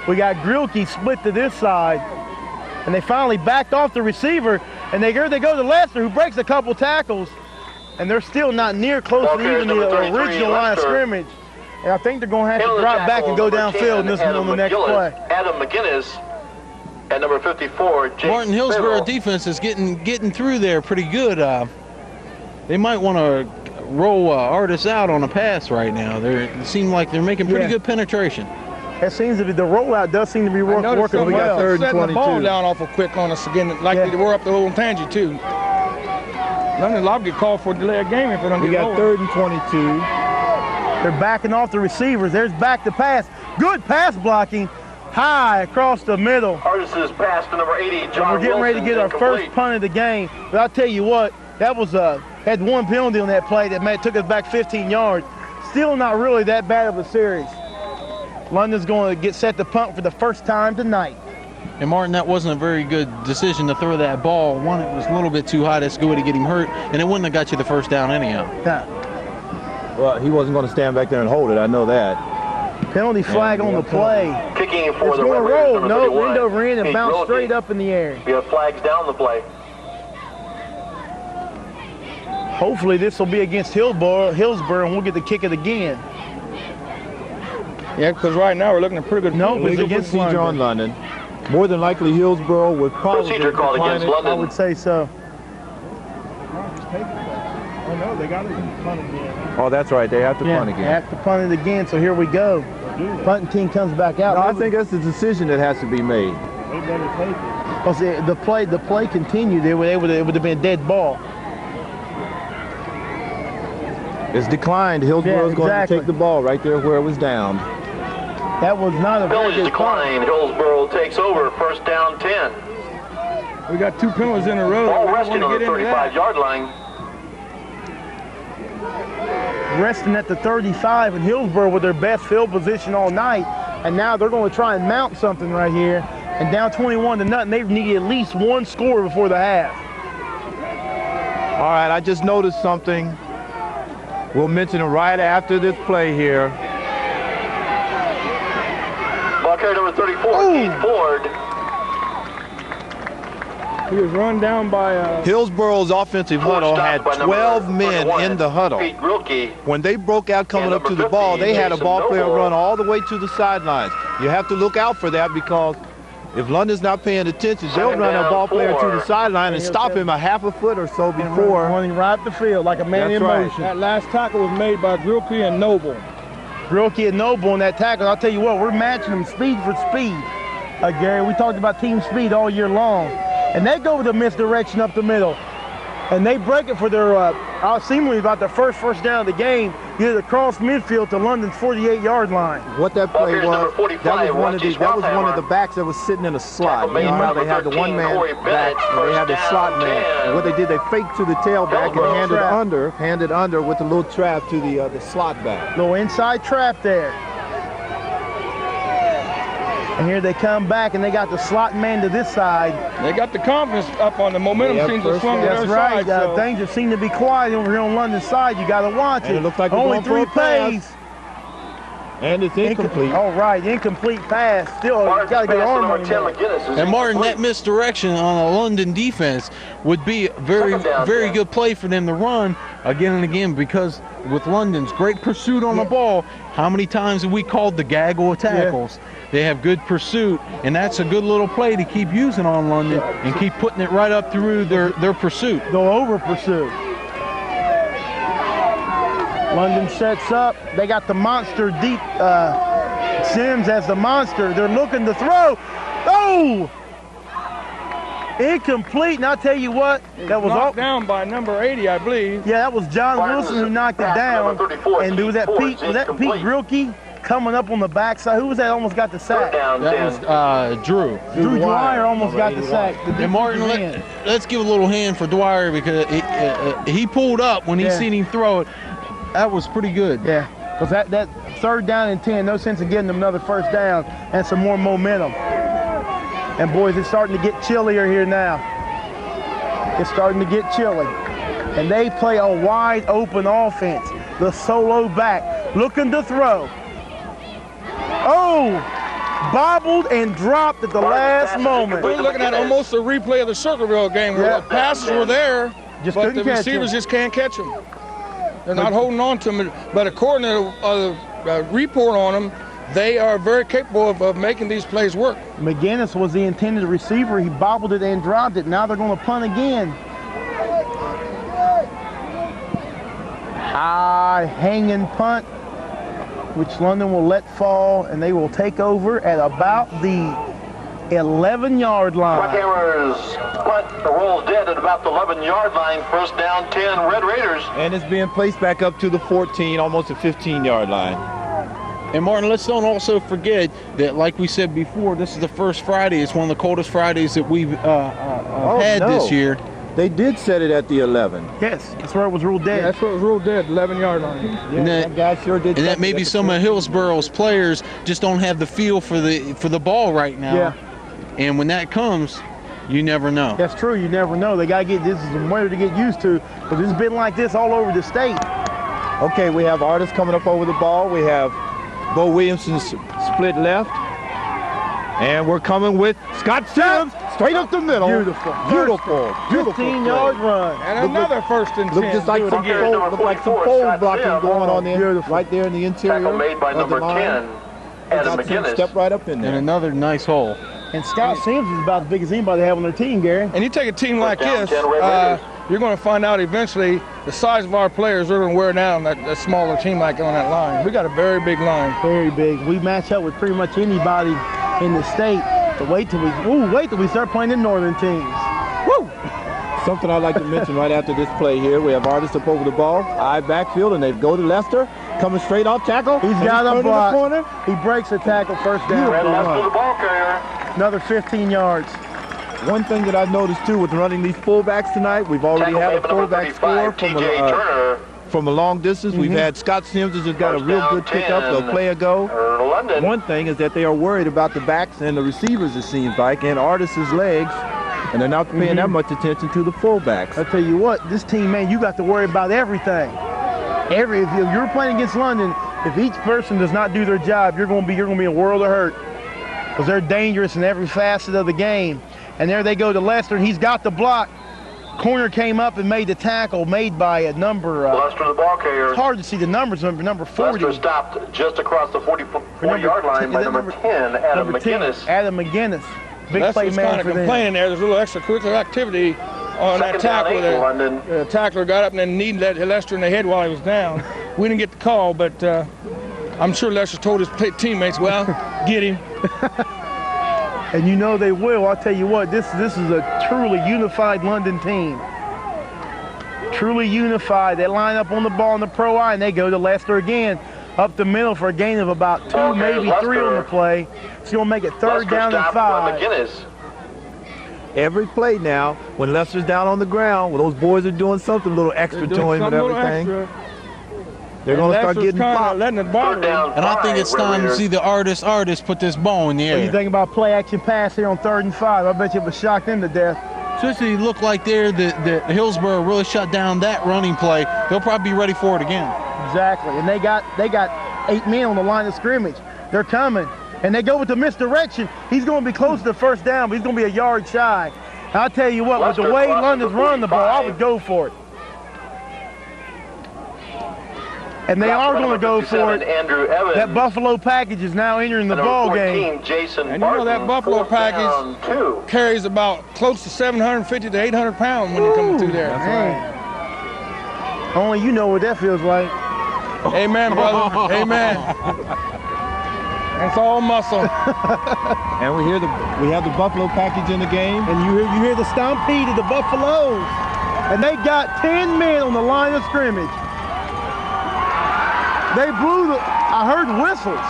We got Grilke split to this side, and they finally backed off the receiver, and they go to Lester, who breaks a couple tackles, and they're still not near close to even the original line of scrimmage. And I think they're going to have to drop back and go downfield in this one on the next play. Adam McGinnis at number 54, James Martin Hillsboro Spittle. defense is getting through there pretty good. They might want to roll Artis out on a pass right now. It seems like they're making pretty good penetration. It seems to be the rollout does seem to be working well. We got 3rd and 22. Setting the ball down awful quick on us again, like they were up the whole tangent too. London Lob get called for a delay of game if they don't We get got lower. 3rd and 22. They're backing off the receivers. There's back to pass. Good pass blocking. High across the middle. Artis' pass to number 80, John We're getting ready to get our first punt of the game. But I'll tell you what, that was had one penalty on that play that took us back 15 yards. Still not really that bad of a series. London's going to get set to punt for the first time tonight. And Martin, that wasn't a very good decision to throw that ball. One, it was a little bit too high. That's going to get him hurt, and it wouldn't have got you the first down anyhow. Well, he wasn't going to stand back there and hold it. I know that. Penalty flag on the play. Kicking for It's the going to Red Raiders, roll. number No, 31, end over end and Pete bounce Wilkie. straight up in the air. We have flags down the play. Hopefully this will be against Hillsboro, and we'll get the kick it again. Yeah, because right now we're looking at pretty good. No, it's Legal against procedure on London. More than likely, Hillsboro would probably Procedure called decline against it. London. I would say so. Oh no, they got it punt again. Oh, that's right. They have to punt They again. have to punt it again, so here we go. Punting team comes back out. No, I think that's the decision that has to be made. They better take it. Because the play continued. It would have been a dead ball. It's declined. Hillsboro's going to take the ball right there where it was down. That was not a very Penalties good punt. decline. Hillsboro takes over. First down 10. We got 2 penalties in a row. Ball We don't resting want on to the get into that. 35-yard line. Resting at the 35, and Hillsboro with their best field position all night. And now they're going to try and mount something right here. and down 21-0. They've needed at least one score before the half. All right, I just noticed something. We'll mention it right after this play here. Ball carrier number 34, Keith Ford. He was run down by Hillsboro's offensive huddle had 12 men in the huddle. When they broke out coming up to the ball, they had a ball player run all the way to the sidelines. You have to look out for that because if London's not paying attention, they'll run a ball player to the sideline and stop him a half a foot or so before. Running right up the field like a man in motion. that last tackle was made by Grilke and Noble. Grilke and Noble on that tackle. I'll tell you what, we're matching them speed for speed. Gary, we talked about team speed all year long. And they go with a misdirection up the middle. And they break it for their, seemingly about the first down of the game. Get it across midfield to London's 48-yard line. What that play was, that was one of the backs that was sitting in a slot. You know how they had the one-man back, and they had the slot man. And what they did, they faked to the tailback and handed under with a little trap to the slot back. Little inside trap there. And here they come back, and they got the slot man to this side. They got the confidence up on the momentum seems to swung to their side. That's right. Things that seem to be quiet over here on London's side. You got to watch it. It looks like only 3 plays. And it's incomplete. All right, incomplete pass. Still, you got to get arm on him. And Martin, that misdirection on a London defense would be a very good play for them to run again and again, because with London's great pursuit on the ball, how many times have we called the gaggle of tackles? Yeah. They have good pursuit, and that's a good little play to keep using on London and keep putting it right up through their pursuit. Go over pursuit. London sets up. They got the monster deep. Sims as the monster. They're looking to throw. Oh! Incomplete. And I'll tell you what, that was knocked down by number 80, I believe. Yeah, that was John Wilson who knocked it down. And was that Pete Grilke coming up on the backside? Who was that almost got the sack? That was Drew. Drew Dwyer almost got the sack. And Martin, let's give a little hand for Dwyer because he pulled up when he seen him throw it. That was pretty good. Yeah, because that 3rd down and 10, no sense in getting them another 1st down and some more momentum. And boys, it's starting to get chillier here now. It's starting to get chilly. And they play a wide open offense. The solo back looking to throw. Oh! Bobbled and dropped at the last moment. We're looking at almost a replay of the Circleville game where the passes were there, but the receivers just can't catch them. They're not holding on to them, but according to the report on them, they are very capable of making these plays work. McGinnis was the intended receiver. He bobbled it and dropped it. Now they're going to punt again. High hanging punt, which London will let fall, and they will take over at about the 11-yard line. Buckhammer's punt rolls dead at about the 11-yard line. 1st down, 10, Red Raiders. And it's being placed back up to the 14, almost a 15-yard line. And Martin, let's don't also forget that, like we said before, this is the first Friday. It's one of the coldest Fridays that we've had this year. They did set it at the 11. Yes, that's where it was ruled dead. Yeah, that's where it was ruled dead, 11-yard line. Yeah, and that guy sure did. And that maybe some of Hillsboro's players just don't have the feel for the ball right now. Yeah. And when that comes, you never know. That's true. You never know. They got to get this is some weather to get used to. But it's been like this all over the state. Okay, we have Artis coming up over the ball. We have Bo Williamson split left. And we're coming with Scott Sims straight up the middle. Beautiful. Beautiful. 15-yard run. And another 1st and 10. Look just like some fold blocking going on there. Right there in the interior. Tackle made by number 10, Adam McGinnis. Step right up in there. And another nice hole. And Scott Sims is about as big as anybody they have on their team, Gary. And you take a team like this, you're going to find out eventually the size of our players are going to wear down that smaller team like on that line. We got a very big line. Very big. We match up with pretty much anybody in the state. But wait till we start playing the northern teams. Woo! Something I'd like to mention right after this play here. We have Artis up over the ball, eye backfield, and they go to Lester. Coming straight off tackle. He's got a block. He breaks the tackle, 1st down. The ball carrier. Another 15 yards. One thing that I've noticed too with running these fullbacks tonight, we've already had a fullback score from a long distance. We've had Scott Sims who's got a real good pickup. They'll play a go. London. One thing is that they are worried about the backs and the receivers, it seems like, and Artis' legs, and they're not paying that much attention to the fullbacks. I tell you what, this team, man, you got to worry about everything. If you're playing against London, if each person does not do their job, you're going to be in a world of hurt, because they're dangerous in every facet of the game. And there they go to Lester, and he's got the block. Corner came up and made the tackle made by a number. Lester, the ball carrier. It's hard to see the numbers. Number 40. Lester stopped just across the 40-yard line by number 10, Adam McGinnis. Adam McGinnis. Big play Lester's man kind of for them. complaining there. There's a little extracurricular activity on that tackle. The tackler got up and then kneed Lester in the head while he was down. We didn't get the call, but I'm sure Lester told his teammates, well, get him. And you know they will. I'll tell you what, this is a truly unified London team. Truly unified. They line up on the ball in the pro eye, and they go to Lester again. Up the middle for a gain of about 2, maybe 3 on the play. It's going to make it 3rd down and 5. Every play now, when Lester's down on the ground, when those boys are doing something a little extra to him and everything, they're going to start getting popped. And I think it's time to see the artist put this ball in the air. What do you think about play action pass here on 3rd and 5? I bet you it was shocked them to death. Especially it looked like there that Hillsboro really shut down that running play. They'll probably be ready for it again. Exactly, and they got 8 men on the line of scrimmage. They're coming, and they go with the misdirection. He's going to be close to the 1st down, but he's going to be a yard shy. And I'll tell you what, with the way London's running the ball, I would go for it. And they are going to go for it. That Buffalo package is now entering the ball game. And you know that Buffalo package carries about close to 750 to 800 pounds when you're coming through there. Right. Only you know what that feels like. Amen, brother. Amen. It's all muscle. And we have the Buffalo package in the game. And you hear the stompede of the Buffaloes. And they got 10 men on the line of scrimmage. They blew I heard whistles.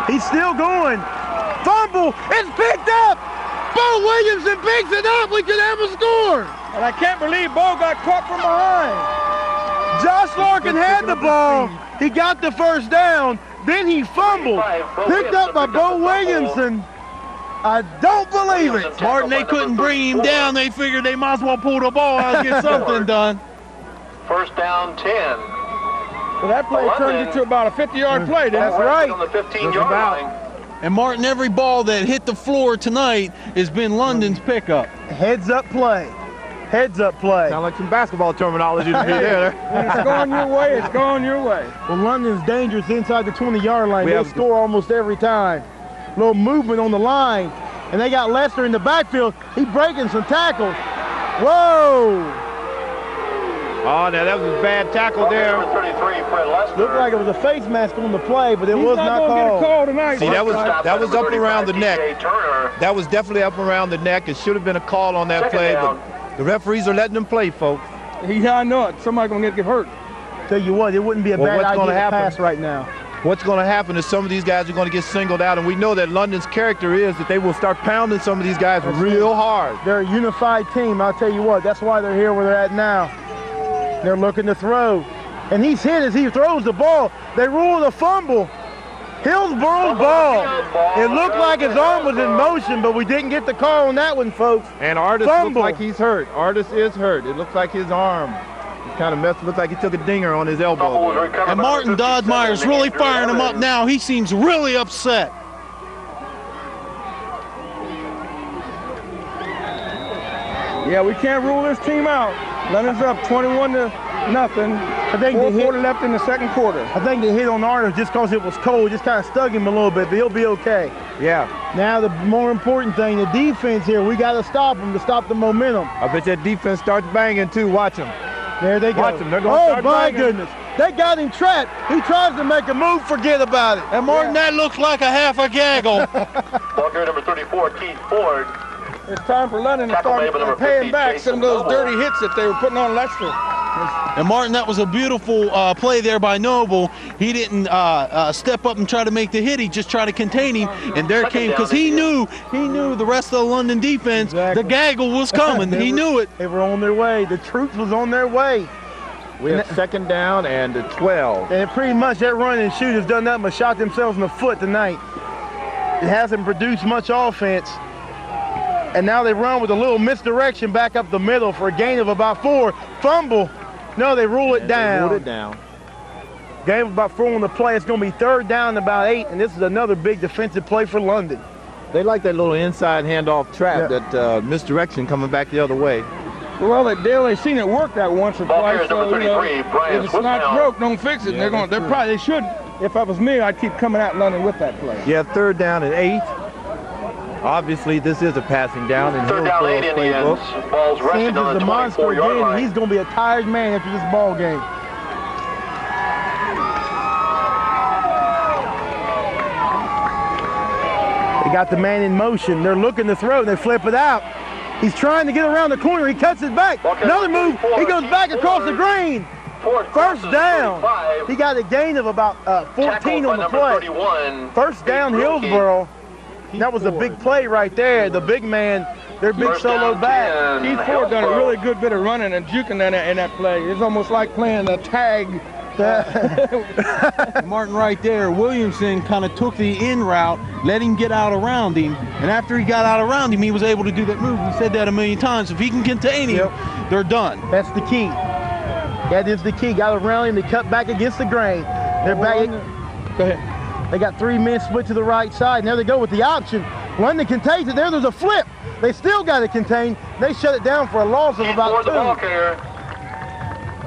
He's still going. Fumble, it's picked up. Bo Williamson picks it up. We could have a score. And I can't believe Bo got caught from behind. Josh Larkin had the ball. He got the 1st down. Then he fumbled. Picked up by Bo Williamson. I don't believe it. Martin, they couldn't bring him down. They figured they might as well pull the ball out and get something done. 1st down 10. So that play turned into about a 50-yard play. That's right. On the 15-yard line. And Martin, every ball that hit the floor tonight has been London's pickup. Heads up play. Heads up play. Sound like some basketball terminology to be there. When it's going your way, it's going your way. Well, London's dangerous inside the 20-yard line. They score almost every time. Little movement on the line. And they got Lester in the backfield. He's breaking some tackles. Whoa! Oh, now that was a bad tackle there. Number 33, Fred Lester. Looked like it was a face mask on the play, but it was not called. Get a call tonight. See, that was up around the neck. That was definitely up around the neck. It should have been a call on that play, but the referees are letting them play, folks. Yeah, I know it. Somebody's going to get hurt. Tell you what, it wouldn't be a bad idea to pass right now. What's going to happen is some of these guys are going to get singled out, and we know that London's character is that they will start pounding some of these guys real hard. They're a unified team, I'll tell you what. That's why they're here where they're at now. They're looking to throw. And he's hit as he throws the ball. They ruled a fumble. Hillsboro's ball. It looked like his arm was in motion, but we didn't get the call on that one, folks. And Artis looks like he's hurt. Artis is hurt. It looks like his arm is kind of messed. Looks like he took a dinger on his elbow. And Martin Dodmeyer's really firing him up now. He seems really upset. Yeah, we can't rule this team out. London's up 21-0. I think 4:40 left in the 2nd quarter. I think they hit on Artis just because it was cold. Just kind of stung him a little bit, but he'll be okay. Yeah. Now the more important thing, the defense here, we got to stop them to stop the momentum. I bet that defense starts banging too. Watch them. There they go. Watch them. They're going to start banging. Goodness. They got him trapped. He tries to make a move, forget about it. And Martin, that looks like a half a gaggle. Walker number 34, Keith Ford. It's time for London to start paying back some of those dirty hits that they were putting on Lester. And Martin, that was a beautiful play there by Noble. He didn't step up and try to make the hit. He just tried to contain him. And there came, because he knew the rest of the London defense, the gaggle was coming. He knew it. They were on their way. The troops was on their way. We have second down and 12. And pretty much that run and shoot has done nothing but shot themselves in the foot tonight. It hasn't produced much offense. And now they run with a little misdirection back up the middle for a gain of about 4. Fumble. No, they rule it down. They ruled it down. Gain of about 4 on the play. It's going to be third down and about 8, and this is another big defensive play for London. They like that little inside handoff trap, that misdirection coming back the other way. Well, they've seen it work that once or Bonfire twice. number 33, Brian if it's not Swift broke, don't fix it. Yeah, They should. If I was me, I'd keep coming at London with that play. You have third down and 8. Obviously, this is a passing down in Third down, 8 Hillsboro's Indians. playbook. Ball's resting Sims on is the the monster 24-yard again, and line. he's going to be a tired man after this ball game. They got the man in motion. They're looking to throw, and they flip it out. He's trying to get around the corner. He cuts it back. Another move. He goes back across the green. First down. He got a gain of about 14 on the play. 31. First down, Hillsboro. That was a big play right there. The big man, their big First solo down, back. 10, Keith Ford done a Hillsboro. really good bit of running and juking in that play. It's almost like playing a tag. Martin right there, Williamson kind of took the in route, let him get out around him, and after he got out around him, he was able to do that move. We said that a million times. If he can contain him, they're done. That's the key. That is the key. Got around him. They cut back against the grain. They're back. Go ahead. They got 3 men split to the right side. And there they go with the option. London contains it. There's a flip. They still got it contained. They shut it down for a loss of about 2.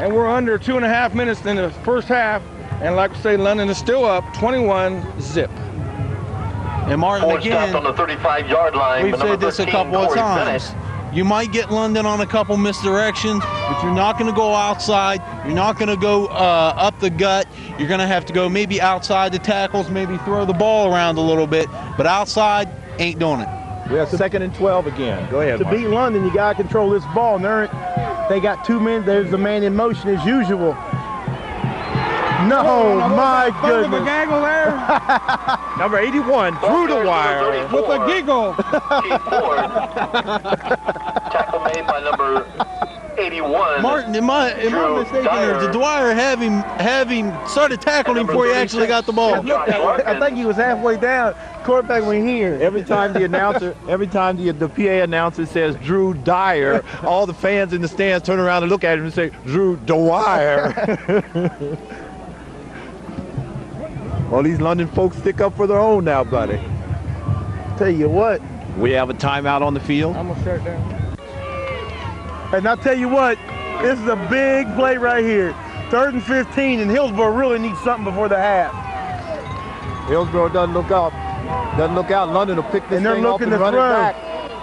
And we're under 2.5 minutes in the first half. And like I say, London is still up 21-zip. And Martin, Ford stopped on again, the 35-yard line. we've but number said this a 13, couple of Corey times. Bennett. You might get London on a couple misdirections, but you're not going to go outside. You're not going to go up the gut. You're going to have to go maybe outside the tackles, maybe throw the ball around a little bit, but outside ain't doing it. We have second and 12 again. Go ahead, To Mark. beat London, you got to control this ball. And they got 2 men. There's the man in motion as usual. No, my With a goodness. gaggle there. Number 81, through the wire. With a giggle. Keith Ford. Tackle made by number 81. Martin, am I Drew mistaken, or Dyer. did Dwyer have him started tackling him before he actually got the ball? I think he was halfway down. Quarterback went here. Every time the PA announcer says Drew Dyer, all the fans in the stands turn around and look at him and say, Drew Dwyer. Well, these London folks stick up for their own now, buddy. Tell you what. We have a timeout on the field. I'm going to shut down. And I'll tell you what, this is a big play right here. 3rd and 15, and Hillsboro really needs something before the half. Hillsboro doesn't look up. Doesn't look out. London will pick this And they're thing up looking and to run throw. it back.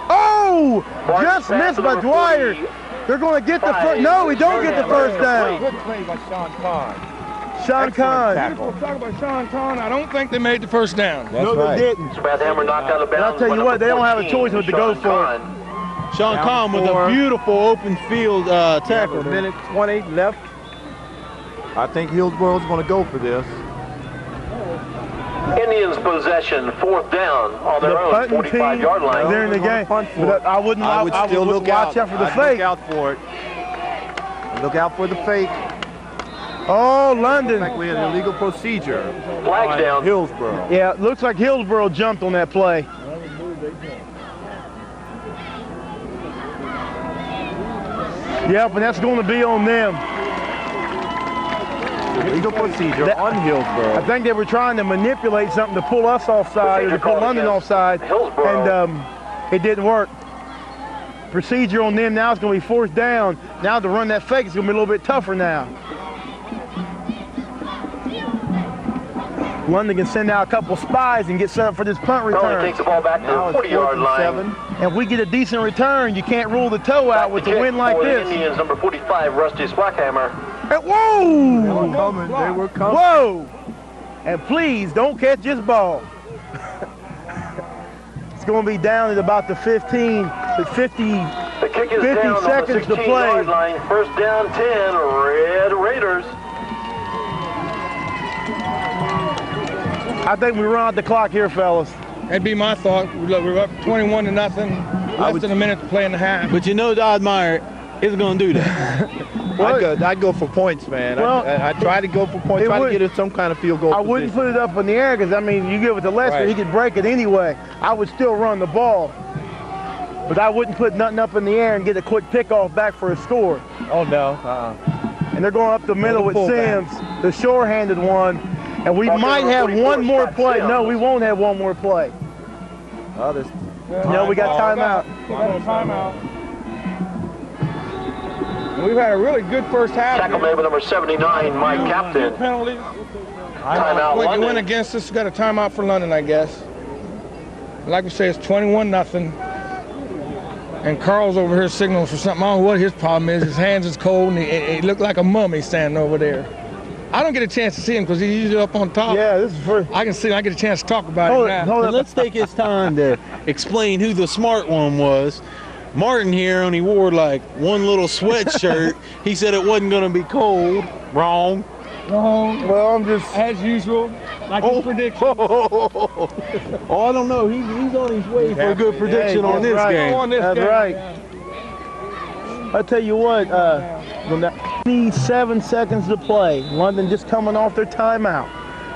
Oh! Martin Just Sapp, missed by number Dwyer. 40. They're going to get the first. No, we don't get the first down. Good play by Sean Kahn. Sean Kahn. tackle. Talk about Sean Kahn. I don't think they made the first down. That's No, right. they didn't. Spathhammer knocked out of But bounds. I'll tell by you what, number they don't have a 14, choice but to go Sean for it. Kahn. Sean Down Kahn with 4. a beautiful open field tackle. A minute 20 left. I think Hillsboro's going to go for this. Indians possession, 4th down on their The own punting 45-yard team, line. they're in the They're gonna game. punt for But it. I would still look watch out for the I'd fake. Look out for it. Look out for the fake. Oh, Like London. we had an illegal procedure. Flags on down. Hillsboro. Yeah, it looks like Hillsboro jumped on that play. Yep, and that's going to be on them. Illegal procedure That- on I Hillsboro. think they were trying to manipulate something to pull us offside or to pull London offside, Hillsboro. and it didn't work. Procedure on them now is going to be 4th down. Now to run that fake is going to be a little bit tougher now. London can send out a couple spies and get set up for this punt Only return. takes the ball back to Now the it's 40-yard 4th line. and 7. And if we get a decent return, you can't rule the toe out with a Kick win like for the this. Indians, number 45, Rusty Swackhammer. And They whoa! were coming. They were coming. Whoa! And please don't catch this ball. It's going to be down at about the 15, the 50. The kick is 50 down on the seconds to 16-yard play. line. 1st down, 10, Red Raiders. I think we run out the clock here, fellas. That'd be my thought. We're up 21-0. Less than a minute to play in the half. But you know, Dodd Meyer, isn't going to do that. I'd go for points, man. Well, I try to go for points, try to get it some kind of field goal I wouldn't put it up in the air because, I mean, you give it to Lester, Right. he could break it anyway. I would still run the ball. But I wouldn't put nothing up in the air and get a quick pickoff back for a score. Oh, no. And they're going up the middle with fullback. Sims, the shore-handed one. And we might have one more play. No, we won't have one more play. Oh, there's No, we got timeout. We got a timeout. And we've had a really good first half. Tackle made by number 79, Mike Captain. Penalties. Timeout, When you London. win against us, you got a timeout for London, I guess. Like we say, it's 21-0. And Carl's over here signaling for something. I don't know what his problem is. His hands is cold, and he looked like a mummy standing over there. I don't get a chance to see him because he's usually up on top. Yeah, this is first. I can see him. I get a chance to talk about Hold it it, now. hold And it. let's take his time to explain who the smart one was. Martin here only wore like one little sweatshirt. He said it wasn't going to be cold. Wrong. Well, I'm just. As usual, like his prediction. Oh, I don't know. He's on his way for a good prediction on this right. game. On this That's game, right. yeah. I'll tell you what, when that 27 seconds to play, London just coming off their timeout.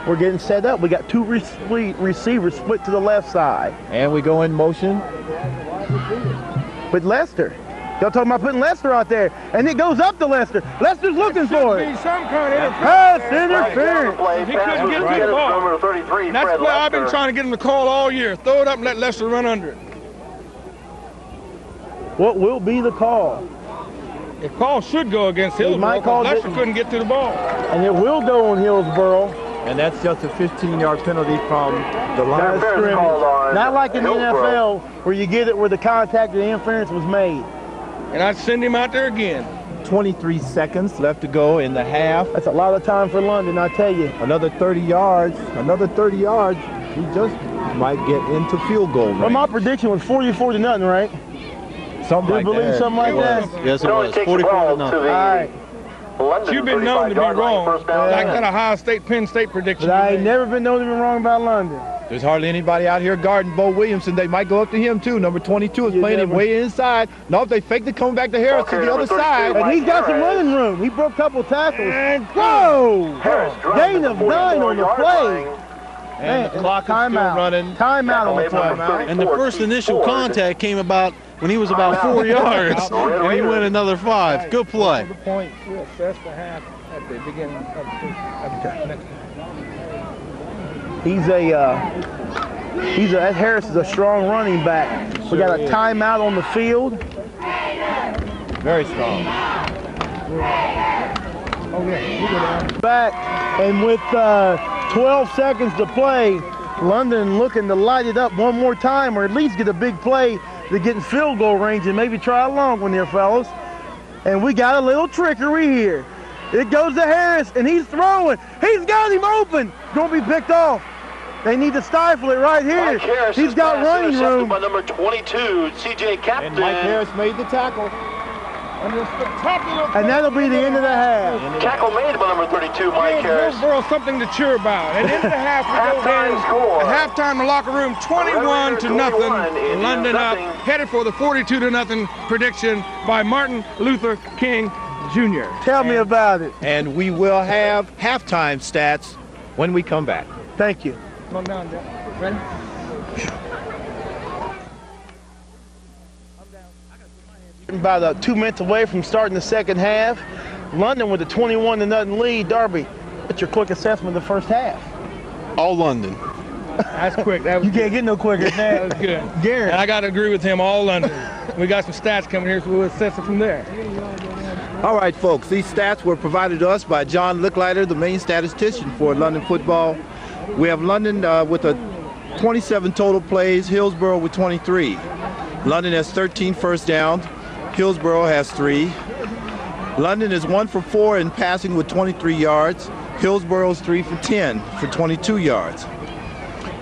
We're getting set up. We got two receivers split to the left side. And we go in motion. With Lester. Y'all talking about putting Lester out there. And it goes up to Lester. Lester's looking for Be it. some kind of Pass interference. interference. He couldn't get to the ball. Number 33, That's Fred why I've been Lester. trying to get him to call all year. Throw it up and let Lester run under it. What will be the call? The call should go against He might Hillsboro. call Lester it- couldn't get to the ball. And it will go on Hillsboro. And that's just a 15-yard penalty from the line. Not Interference scrimmage. called on Not like in the Hillsboro. NFL where you get it where the contact or the interference was made. And I'd send him out there again. 23 seconds left to go in the half. That's a lot of time for London, I tell you. Another 30 yards. Another 30 yards. He just might get into field goal Well, range. my prediction was 44-0, right? Something Do you like believe that. something like that? Yes, it It only was. takes the 44 ball to to nothing. the All right. London You've been known to be 35-yard line, wrong. first down. Like that Ohio State, Penn State prediction. But I you ain't made. never been known to be wrong about London. There's hardly anybody out here guarding Bo Williamson. They might go up to him too. Number 22 is You playing him never- way inside. No, if they fake it, coming back to Harris to Okay, the other number 32. side. And he's got some Harris. running room. He broke a couple tackles. And whoa! Harris dropped Gain at of the 9 on the 44-yard play. line. And the clock is still timeout. running. Timeout on the Tackle made by play. number And the 34, first Keith initial Ford. contact came about when he was about 4 yards, and he went another 5. Good play. The point we assess the half at the beginning of the next. That Harris is a strong running back. We got a timeout on the field. Very strong. Back, and with 12 seconds to play, London looking to light it up one more time, or at least get a big play to get in field goal range and maybe try a long one here, fellas. And we got a little trickery here. It goes to Harris, and he's throwing. He's got him open. Gonna be picked off. They need to stifle it right here. Mike Harris He's is got pass running intercepted room. by number 22, C.J. Captain. And Mike Harris made the tackle. And a spectacular And that'll be the end of the half. Tackle made by number 32, Mike Harris. Hillsboro something to cheer about. At the end of the half, we go Halftime down. score. At halftime, the locker room, 21 to 21 nothing. Indians London up, nothing. headed for the 42 to nothing prediction by Martin Luther King Jr. Tell me about it. And we will have halftime stats when we come back. Thank you. Come on down, Jack. Ready? About 2 minutes away from starting the second half. London with a 21-0 lead. Darby, what's your quick assessment of the first half? All London. That's quick. That was You can't get no quicker than That that. was good. Garrett. And I got to agree with him, all London. We got some stats coming here, so we'll assess it from there. All right, folks, these stats were provided to us by John Licklider, the main statistician for London football. We have London with a 27 total plays, Hillsboro with 23. London has 13 first downs, Hillsboro has 3. London is 1 for 4 in passing with 23 yards. Hillsboro's 3 for 10 for 22 yards.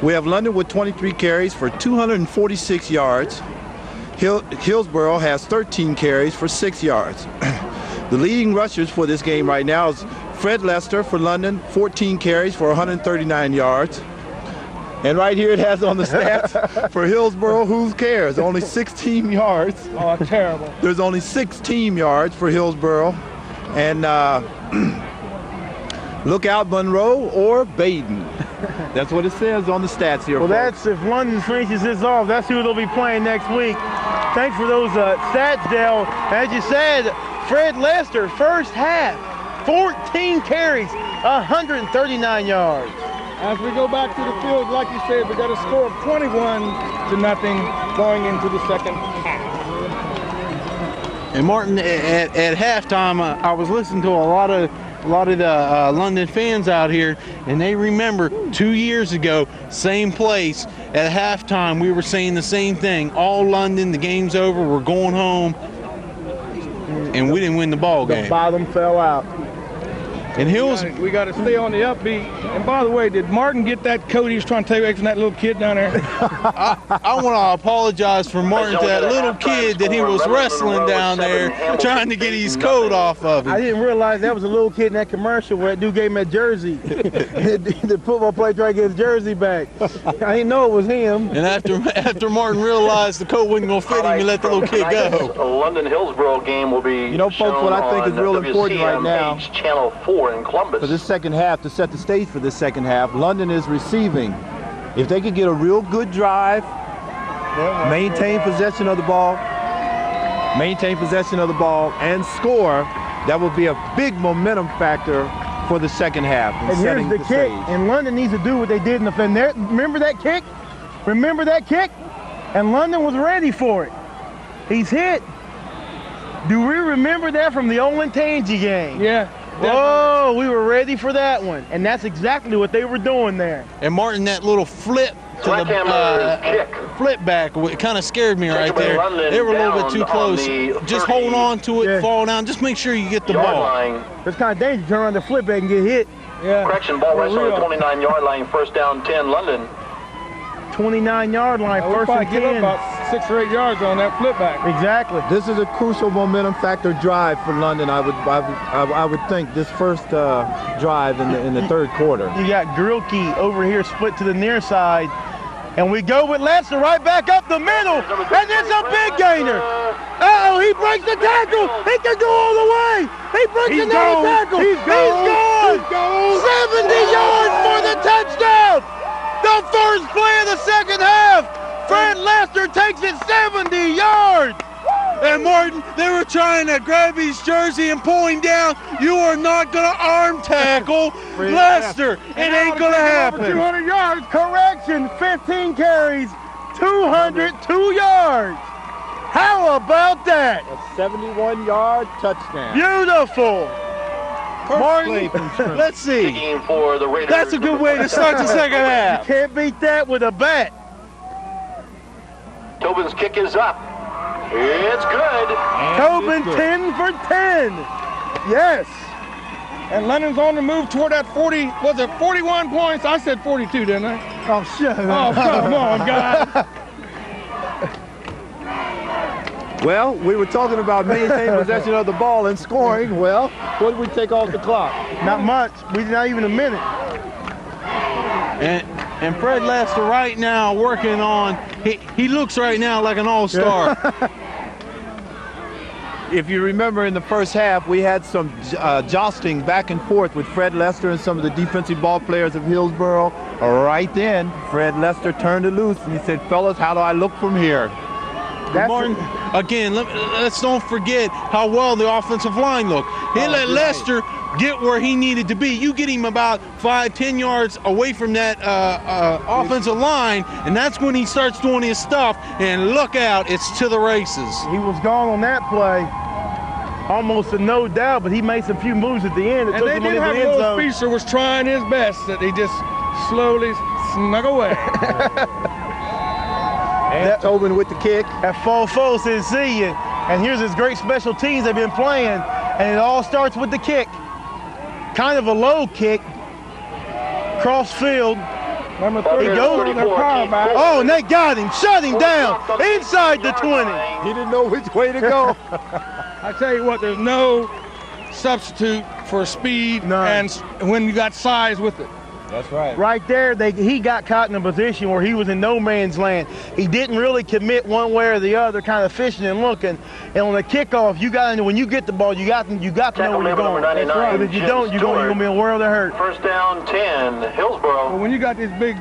We have London with 23 carries for 246 yards. Hillsboro has 13 carries for 6 yards. The leading rushers for this game right now is Fred Lester for London, 14 carries for 139 yards. And right here it has on the stats for Hillsboro, who cares? Only 16 yards. Oh, terrible. There's only 6 team yards for Hillsboro. And look out Monroe or Baden. That's what it says on the stats here. Well, folks. that's if London finishes this off. That's who they'll be playing next week. Thanks for those stats, Dale. As you said, Fred Lester, first half, 14 carries, 139 yards. As we go back to the field, like you said, we got a score of 21-0 going into the second half. And Martin, at halftime, I was listening to a lot of the London fans out here, and they remember 2 years ago, same place, at halftime, we were saying the same thing. All London, the game's over, we're going home, and we didn't win the ball game. The bottom fell out. And Hills, We got to stay on the upbeat. And by the way, did Martin get that coat he was trying to take away from that little kid down there? I want to apologize for Martin, to that little kid that he was wrestling down there, trying to get his coat off of him. I didn't realize that was a little kid in that commercial where that dude gave him that jersey. The football player tried to get his jersey back. I didn't know it was him. And after Martin realized the coat wasn't going to fit him, he let the little kid go. A London Hillsboro game will be You know, folks, what I think is real important right now Channel 4 in Columbus. for this second half, to set the stage for this second half, London is receiving. If they could get a real good drive, maintain possession of the ball, and score, that would be a big momentum factor for the second half. And here's the kick. And London needs to do what they did in the fin. Remember that kick? Remember that kick? And London was ready for it. He's hit. Do we remember that from the Olentangy game? Yeah. Oh, we were ready for that one. And that's exactly what they were doing there. And Martin, that little flip to the flip back, it kind of scared me right there. They were a little bit too close. Just hold on to it, fall down. Just make sure you get the ball. It's kind of dangerous to turn around the flip back and get hit. Yeah. Correction, ball right on the 29-yard line, first down 10, London. 29-yard line, We'll first probably and give up 10. about 6 or 8 yards on that flip back. Exactly. This is a crucial momentum factor drive for London. I would think this first drive in the third quarter. You got Grilke over here split to the near side. And we go with Lester right back up the middle. And it's a big gainer. Uh-oh, he breaks the tackle. He can go all the way. He breaks another tackle. He's gone. 70 yards for the touchdown. The first play of the second half. Fred Lester takes it 70 yards. And Martin, they were trying to grab his jersey and pull him down. You are not going to arm tackle Lester. It ain't going to happen. 200 yards. Correction, 15 carries, 202 yards. How about that? A 71-yard touchdown. Beautiful. Martin, let's see. For the Raiders. That's a good way to start the second half. Can't beat that with a bat. Tobin's kick is up. It's good. Tobin 10 for 10. Yes. And London's on the move toward that 40, was it 41 points? I said 42, didn't I? Oh, shut Oh, up. come on, guys. Well, we were talking about maintaining possession of the ball and scoring. Well, what did we take off the clock? Not much. We not even a minute. And Fred Lester right now working on, he looks right now like an all-star. If you remember in the first half, we had some jostling back and forth with Fred Lester and some of the defensive ball players of Hillsboro. Right then, Fred Lester turned it loose and he said, fellas, how do I look from here? Martin, again, let's don't forget how well the offensive line looked. He let Lester get where he needed to be. You get him about 5-10 yards away from that offensive line, and that's when he starts doing his stuff. And look out, it's to the races. He was gone on that play. Almost a no doubt, but he made some few moves at the end. And they did have Will Speaker was trying his best, that he just slowly snuck away. And Tobin with the kick. That Fofo says, see you. And here's his great special teams they've been playing. And it all starts with the kick. Kind of a low kick. Cross field. Number 3 goes on their power back. Oh, and they got him. Shut him down. Inside the 20. He didn't know which way to go. I tell you what, there's no substitute for speed and when you got size with it. That's right. Right there, he got caught in a position where he was in no man's land. He didn't really commit one way or the other, kind of fishing and looking. And on the kickoff, you got when you get the ball, you got to know where you're going. That's right. But if you don't, you're going to be in a world of hurt. First down, 10, Hillsboro. Well, when you got these big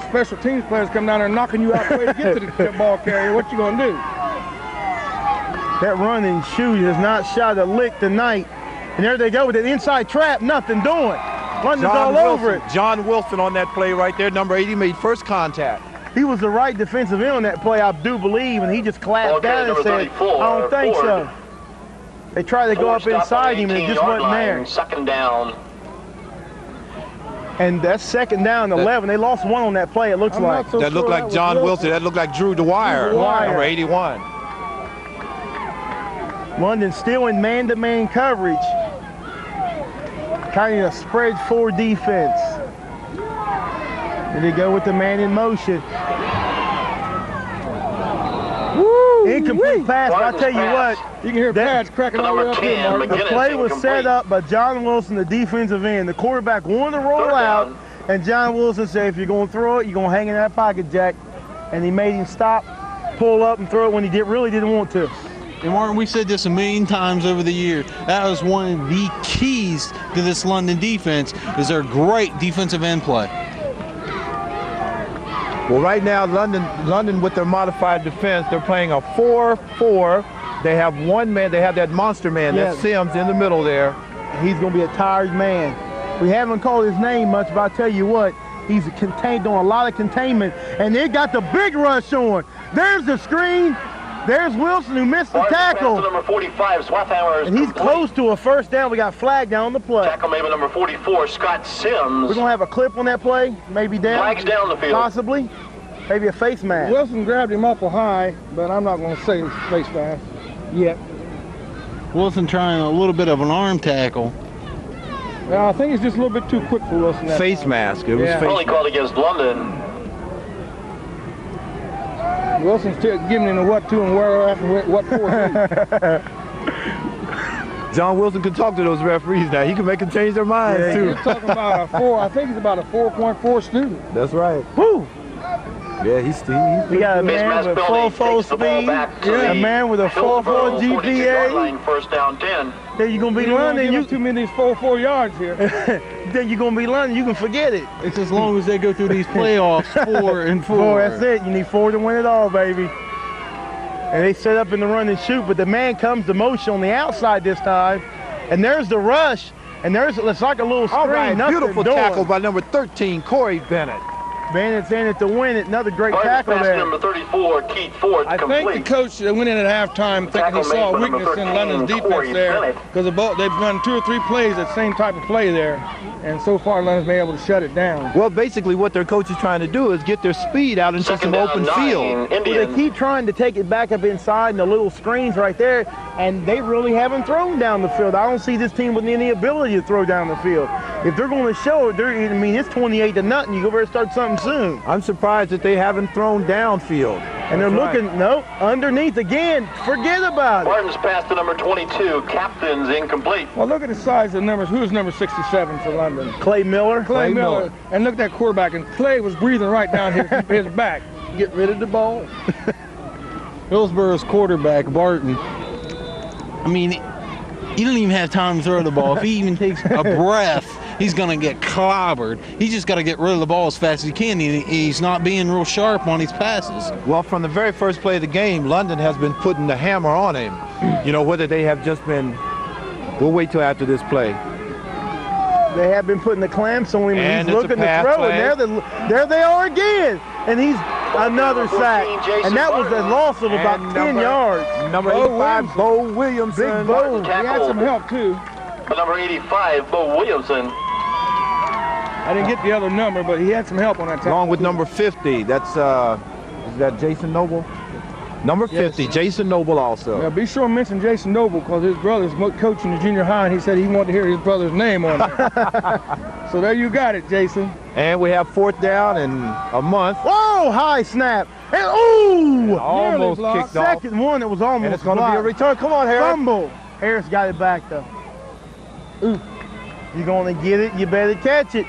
special teams players come down there knocking you out the way to get to the ball carrier, what you going to do? That running shoe has not shot a lick tonight. And there they go with an inside trap, nothing doing. London's all over it. John Wilson on that play right there, number 80, made first contact. He was the right defensive end on that play, I do believe, and he just clapped down and said, I don't think so. They tried to go up inside him, and it just wasn't there. Second down. And that's second down, 11. They lost one on that play, it looks like. That looked like John Wilson. That looked like Drew Dwyer, number 81. London still in man-to-man coverage. Kind of a spread 4 defense. And they go with the man in motion. Woo! Incomplete pass, but I tell you what. You can hear pads cracking all the way up here, Mark. The play was set up by John Wilson, the defensive end. The quarterback wanted to roll out, and John Wilson said, if you're going to throw it, you're going to hang in that pocket, Jack. And he made him stop, pull up, and throw it when he really didn't want to. And Martin, we said this a million times over the year. That was one of the keys to this London defense, is their great defensive end play. Well, right now, London with their modified defense, they're playing a 4-4. They have one man, they have that monster man, that's Sims in the middle there. He's going to be a tired man. We haven't called his name much, but I tell you what, he's contained on a lot of containment, and they got the big rush on. There's the screen. There's Wilson, who missed the tackle. Number 45, and he's close to a first down. We got flag down on the play. Tackle made by number 44, Scott Sims. We're going to have a clip on that play, maybe down. Flags down the field. Possibly. Maybe a face mask. Wilson grabbed him awful high, but I'm not going to say face mask yet. Wilson trying a little bit of an arm tackle. Yeah, I think it's just a little bit too quick for Wilson. Face mask. It was face only called against London. Wilson's giving him a what to and where after what for. John Wilson can talk to those referees now. He can make them change their minds too. He's talking about a 4. I think he's about a 4.4 student. That's right. Woo! Yeah, he's we got a man with full speed. A man with a 4.4 GPA. First down 10. Then you're gonna be London. You too many 4 yards here. Then you're gonna be London. You can forget it. It's as long as they go through these playoffs, 4 and 4. That's it. You need 4 to win it all, baby. And they set up in the run and shoot, but the man comes to motion on the outside this time, and there's the rush, and it's like a little screen. All right, beautiful tackle by number 13, Corey Bennett. Bennett's in it to win it. Another great tackle there. Number 34, Keith Ford, I think the coach went in at halftime thinking he saw a weakness in London's defense there, because they've run 2 or 3 plays, that same type of play there, and so far London's been able to shut it down. Well, basically what their coach is trying to do is get their speed out into some open field. Well, they keep trying to take it back up inside and the little screens right there, and they really haven't thrown down the field. I don't see this team with any ability to throw down the field. If they're going to show it, I mean, it's 28-0. You better start something soon. I'm surprised that they haven't thrown downfield. And they're looking, nope, underneath again. Forget about it. Martin's pass to number 22, Captain's incomplete. Well, look at the size of the numbers. Who's number 67 for London? Clay Miller. Clay Miller. And look at that quarterback. And Clay was breathing right down his back. Get rid of the ball. Hillsboro's quarterback, Barton. I mean, he doesn't even have time to throw the ball. If he even takes a breath, he's going to get clobbered. He's just got to get rid of the ball as fast as he can. He's not being real sharp on his passes. Well, from the very first play of the game, London has been putting the hammer on him. You know, whether they have just been, we'll wait till after this play. They have been putting the clamps on him, and he's looking to throw, and there they are again. And he's another sack. And that was a loss of about 10 yards. Number 85, Bo Williamson. Big Bo. He had some help, too. Number 85, Bo Williamson. I didn't get the other number, but he had some help on that tackle. Along with number 50, that's, is that Jason Noble? Number 50, yes. Jason Noble also. Yeah, be sure to mention Jason Noble, because his brother's coaching the junior high, and he said he wanted to hear his brother's name on it. So there you got it, Jason. And we have 4th down in a month. Whoa, high snap. And ooh! Almost kicked off. Second one that was almost and it's going to be a return. Come on, Harris. Fumble. Harris got it back, though. Ooh. You're going to get it, you better catch it.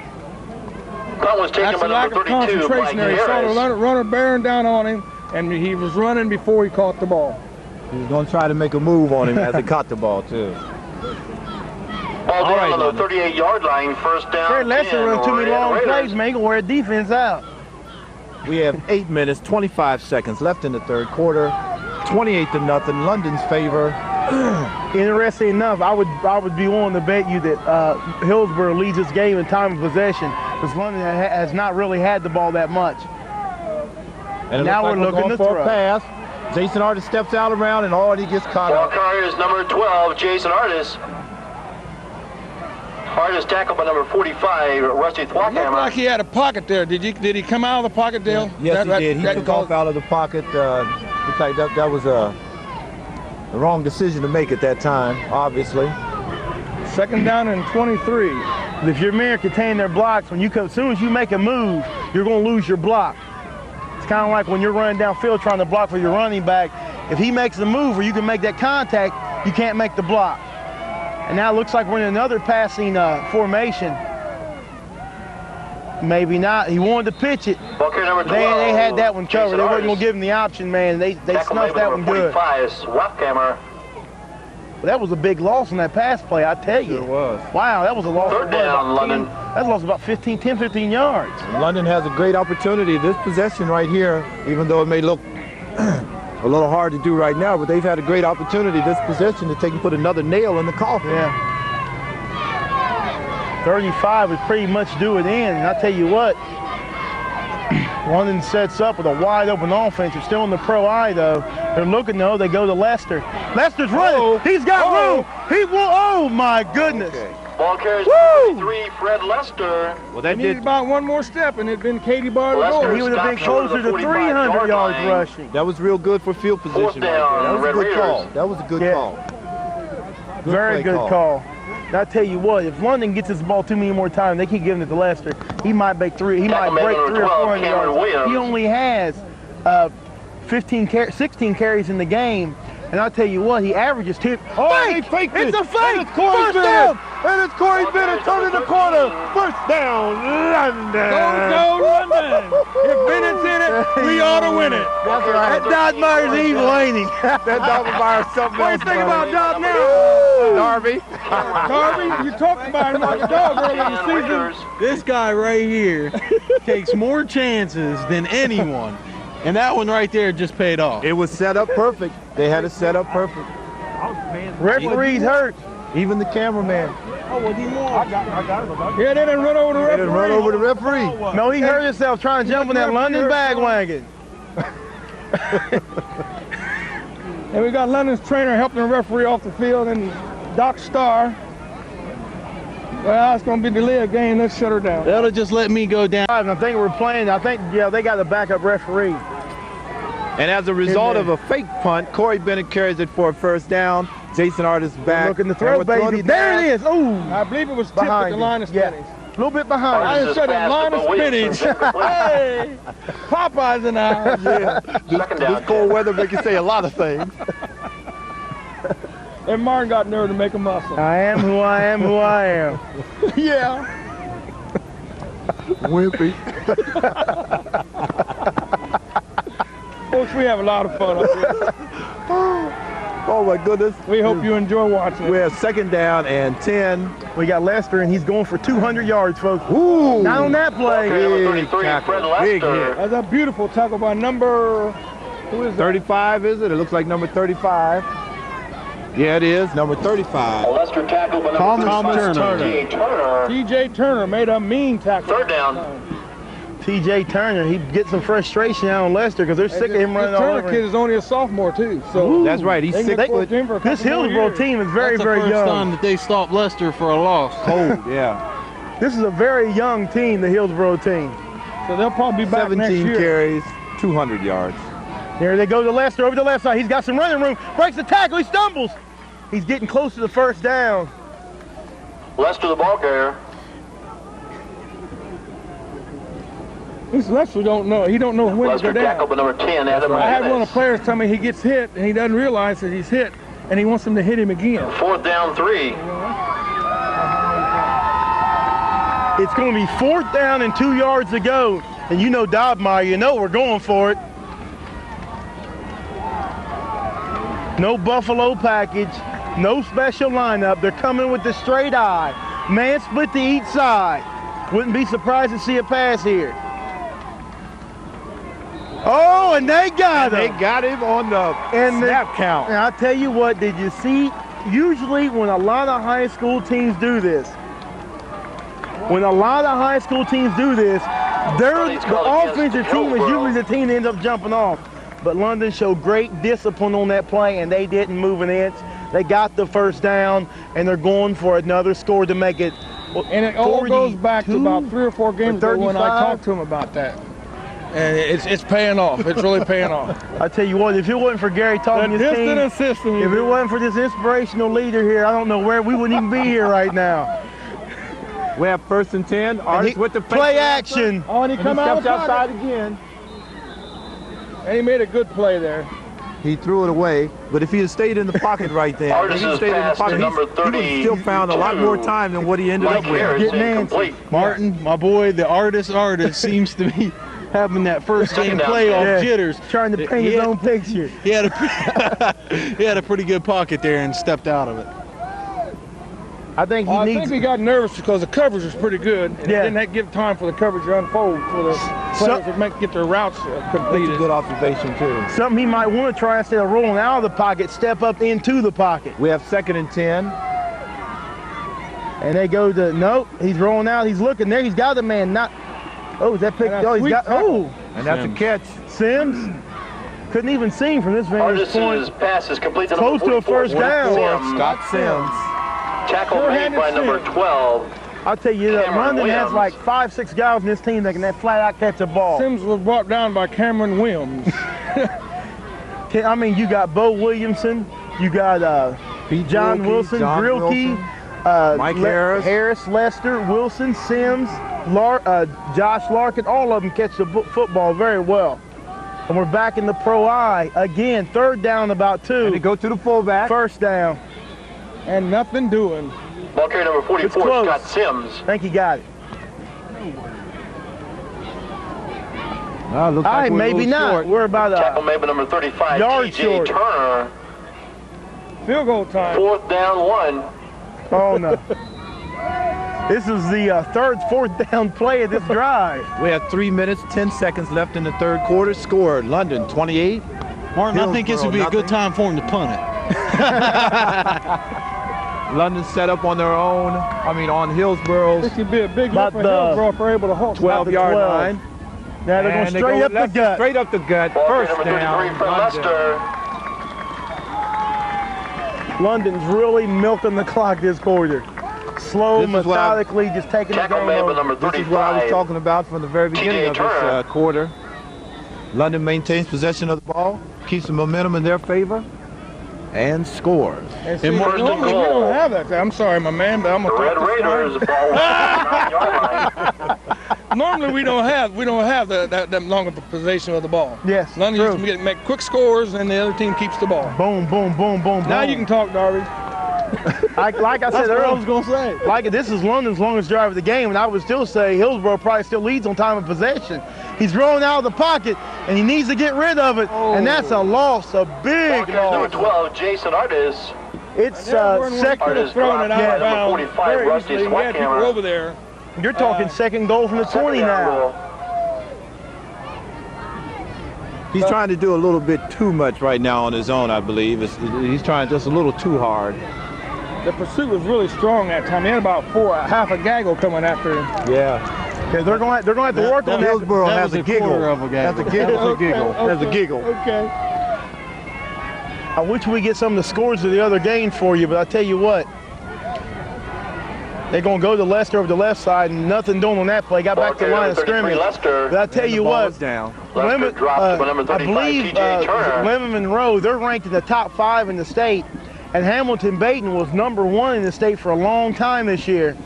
Punt was taken That's by a lack number of 32, Mike concentration there. He saw the Harris. runner bearing down on him, and he was running before he caught the ball. He was going to try to make a move on him as he caught the ball, too. Ball down on the 38-yard line, first down. Fred Lester runs too many long Raiders. plays, man. He gonna wear defense out. We have 8 minutes, 25 seconds left in the third quarter. 28-0, London's favor. Interesting enough, I would be willing to bet you that Hillsboro leads this game in time of possession, because London has not really had the ball that much. And now we're looking to for throw. a pass. Jason Artis steps out around, and he gets caught Ball up. carrier is number 12, Jason Artis. Artis tackled by number 45, Rusty It looked Thwackhammer. like he had a pocket there. Did he come out of the pocket, Dale? Yes, he did. He took off out of the pocket. Looks like that was the wrong decision to make at that time, obviously. Second down and 23. If your men contain their blocks, as soon as you make a move, you're going to lose your block. It's kind of like when you're running downfield trying to block for your running back. If he makes the move or you can make that contact, you can't make the block. And now it looks like we're in another passing formation. Maybe not. He wanted to pitch it. Ball carrier number 12, They had that one covered. Jason They weren't Artis. going to give him the option, man. They Tackled snuffed by that number one good. 45, Thwackhammer. But that was a big loss on that pass play, I tell you. Sure was. Wow, that was a loss. Third down, London. That lost about 10, 15 yards. London has a great opportunity. This possession right here, even though it may look a little hard to do right now, but they've had a great opportunity, this possession, to take and put another nail in the coffin. Yeah. 35 would pretty much do it in. And I tell you what, London sets up with a wide open offense. They're still in the pro eye, though. They're looking, though. They go to Lester. Lester's running. He's got room. He will. Oh, my goodness. Okay. Ball carries Woo! 33, Fred Lester. Well, They that needed did. about one more step, and it'd been Katie Bar to Lester. goal. He would have been Stop short of closer the to 45-yard 300 yards line. rushing. That was real good for field position. Fourth down, right there. That was a Red good Raiders. call. That was a good Yeah. call. Very play good call. And I tell you what, if London gets this ball too many more times, they keep giving it to Lester. He might break three. He might break 300 or 400 Cameron yards. Williams. He only has 16 carries in the game. And I'll tell you what, he averages two. Oh, he faked it. It's a fake. And it's Corey First Bennett. down. And it's Corey Bennett turning the corner. First down, London. Go, London. If Bennett's in it, we ought to win it. That's right. That Dodd Meyer's evil, ain't he? That Dobblemeyer something What do you else, think brother. about Dodd now? Darby. Darby, you talked about him like a dog earlier in the season. Raiders. This guy right here takes more chances than anyone. And that one right there just paid off. It was set up perfect. They had it set up perfect. Referee's hurt. Even the cameraman. Yeah, they didn't run over the They referee. didn't run over the referee. No, he hurt himself trying to jump in that London bagwagon. And we got London's trainer helping the referee off the field, and Doc Starr. Well, it's going to be delayed game. Let's shut her down. That'll just let me go down. I think we're playing. I think, yeah, they got the backup referee. And as a result of a fake punt, Corey Bennett carries it for a first down. Jason Artis back. Looking to And throw, we're throwing baby. it There back. it is. Ooh. I believe it was tipped at Behind the him. line of Yeah. spinach. A little bit behind. I just said that line of spinach. Hey, Popeye's in the house. Second down. This cold weather make you say a lot of things. And Martin got nerve to make a muscle. I am who I am who I am. Yeah. Wimpy. Folks, we have a lot of fun up here. Oh my goodness. We hope you enjoy watching We it. have second down and 10. We got Lester, and he's going for 200 yards, folks. Ooh. Not on that play. Okay, number Big 33, tackle. Fred Big Lester. hit. That's a beautiful tackle by number, who is that? 35, is it? It looks like number 35. Yeah, it is. Number 35. Lester tackled by number Thomas 35, Turner. T.J. Turner. T.J. Turner made a mean tackle. Third down. T.J. Turner, he gets some frustration out on Lester because they're sick of him running all Turner over kid him. is only a sophomore too, so That's right. He's they can 6 afford foot. him for a This couple more Hillsboro years. team is very, That's the very first young. time that they stopped Lester for a loss. Cold, yeah. This is a very young team, the Hillsboro team. So they'll probably be back next 17 year. carries, 200 yards. There they go to Lester over the left side. He's got some running room. Breaks the tackle. He stumbles. He's getting close to the first down. Lester the ball carrier. This Lester don't know. He don't know when to Lester go down. tackled by number 10, Adam I had one of McGinnis. the players tell me he gets hit and he doesn't realize that he's hit and he wants him to hit him again. Fourth down, 3. It's going to be 4th down and 2 yards to go. And you know Dobmeyer, you know we're going for it. No Buffalo package, no special lineup. They're coming with the straight eye. Man split to each side. Wouldn't be surprised to see a pass here. Oh, and they got him. They got him on the snap count. And I'll tell you what, did you see? Usually when a lot of high school teams do this, the offensive team is usually the team that ends up jumping off. But London showed great discipline on that play, and they didn't move an inch. They got the first down, and they're going for another score to make it. And it all goes back to about 3 or 4 games ago when I talked to him about that. And it's paying off. It's really paying off. I tell you what, if it wasn't for Gary talking his team, if it wasn't for this inspirational leader here, I don't know where we wouldn't even be here right now. We have 1st and 10. Artist with the play action. Oh, and he come out outside again. And he made a good play there. He threw it away, but if he had stayed in the pocket right there, he would have still found a lot more time than what he ended up with. Martin, my boy, the artist seems to be having that first game playoff jitters. Trying to paint his own picture. He had a pretty good pocket there and stepped out of it. I think he got nervous because the coverage was pretty good. And didn't give time for the coverage to unfold for the players to get their routes completed. That's a good observation too. Something he might want to try instead of rolling out of the pocket, step up into the pocket. We have 2nd and 10. And they go to, nope, he's rolling out, he's looking there, he's got the man, is that pick? Oh, he's got, and that's a catch. Sims couldn't even see him from this vantage point. Artis' pass is complete to close to a first down. Scott Sims. Tackle made by number 12. I'll tell you that London has like 5-6 guys in this team that can flat out catch a ball. Sims was brought down by Cameron Williams. I mean, you got Bo Williamson, you got John Wilson, Grilke, Mike Harris, Lester, Wilson, Sims, Josh Larkin, all of them catch the football very well. And we're back in the Pro I again, 3rd down about 2. And they go to the fullback. 1st down. And nothing doing. Ball carrier number 44, Scott Sims. I think he got it. Looks like maybe not. Short. We're about a tackle made by number 35, TJ Turner. Field goal time. 4th down 1. Oh no. This is the 4th down play of this drive. We have 3 minutes, 10 seconds left in the 3rd quarter. Score, London 28. Martin, I think this would be a good time for him to punt it. London set up on their own, on Hillsboro's. This could be a big lift for Hillsboro if we're able to hold 12-yard line. Now they're going straight up the gut. Straight up the gut. Ball First number 33 down. for Lester. London's really milking the clock this quarter. Slow, methodically, just taking the game over. This is what I was talking about from the very beginning of this quarter. London maintains possession of the ball, keeps the momentum in their favor, and scores. And see, normally we don't have that. I'm sorry, my man, but I'm the Red Raiders ball 9-yard line. Normally we don't have that long of a possession of the ball. Yes, London used to make quick scores, and the other team keeps the ball. Boom, boom, boom, boom, boom. Now you can talk, Darby. Like I said earlier, I was going to say. This is London's longest drive of the game, and I would still say Hillsboro probably still leads on time of possession. He's rolling out of the pocket, and he needs to get rid of it, and that's a loss, a big loss. Number 12, Jason Artis. It's second. Artis dropped by number 45, Rusty Swackhammer. Over there. You're talking second goal from the 20 now. He's trying to do a little bit too much right now on his own, I believe. He's trying just a little too hard. The pursuit was really strong that time. He had about half a gaggle coming after him. Yeah, they're going to have to work on that. Hillsboro has a giggle. That's a giggle. That's a giggle. Okay. I wish we get some of the scores of the other game for you, but I tell you what, they're going to go to Lester over the left side, and nothing doing on that play. Got back to the line of scrimmage. But I tell you what, down. I believe Lemon Monroe, they're ranked in the top 5 in the state, and Hamilton Baton was number 1 in the state for a long time this year.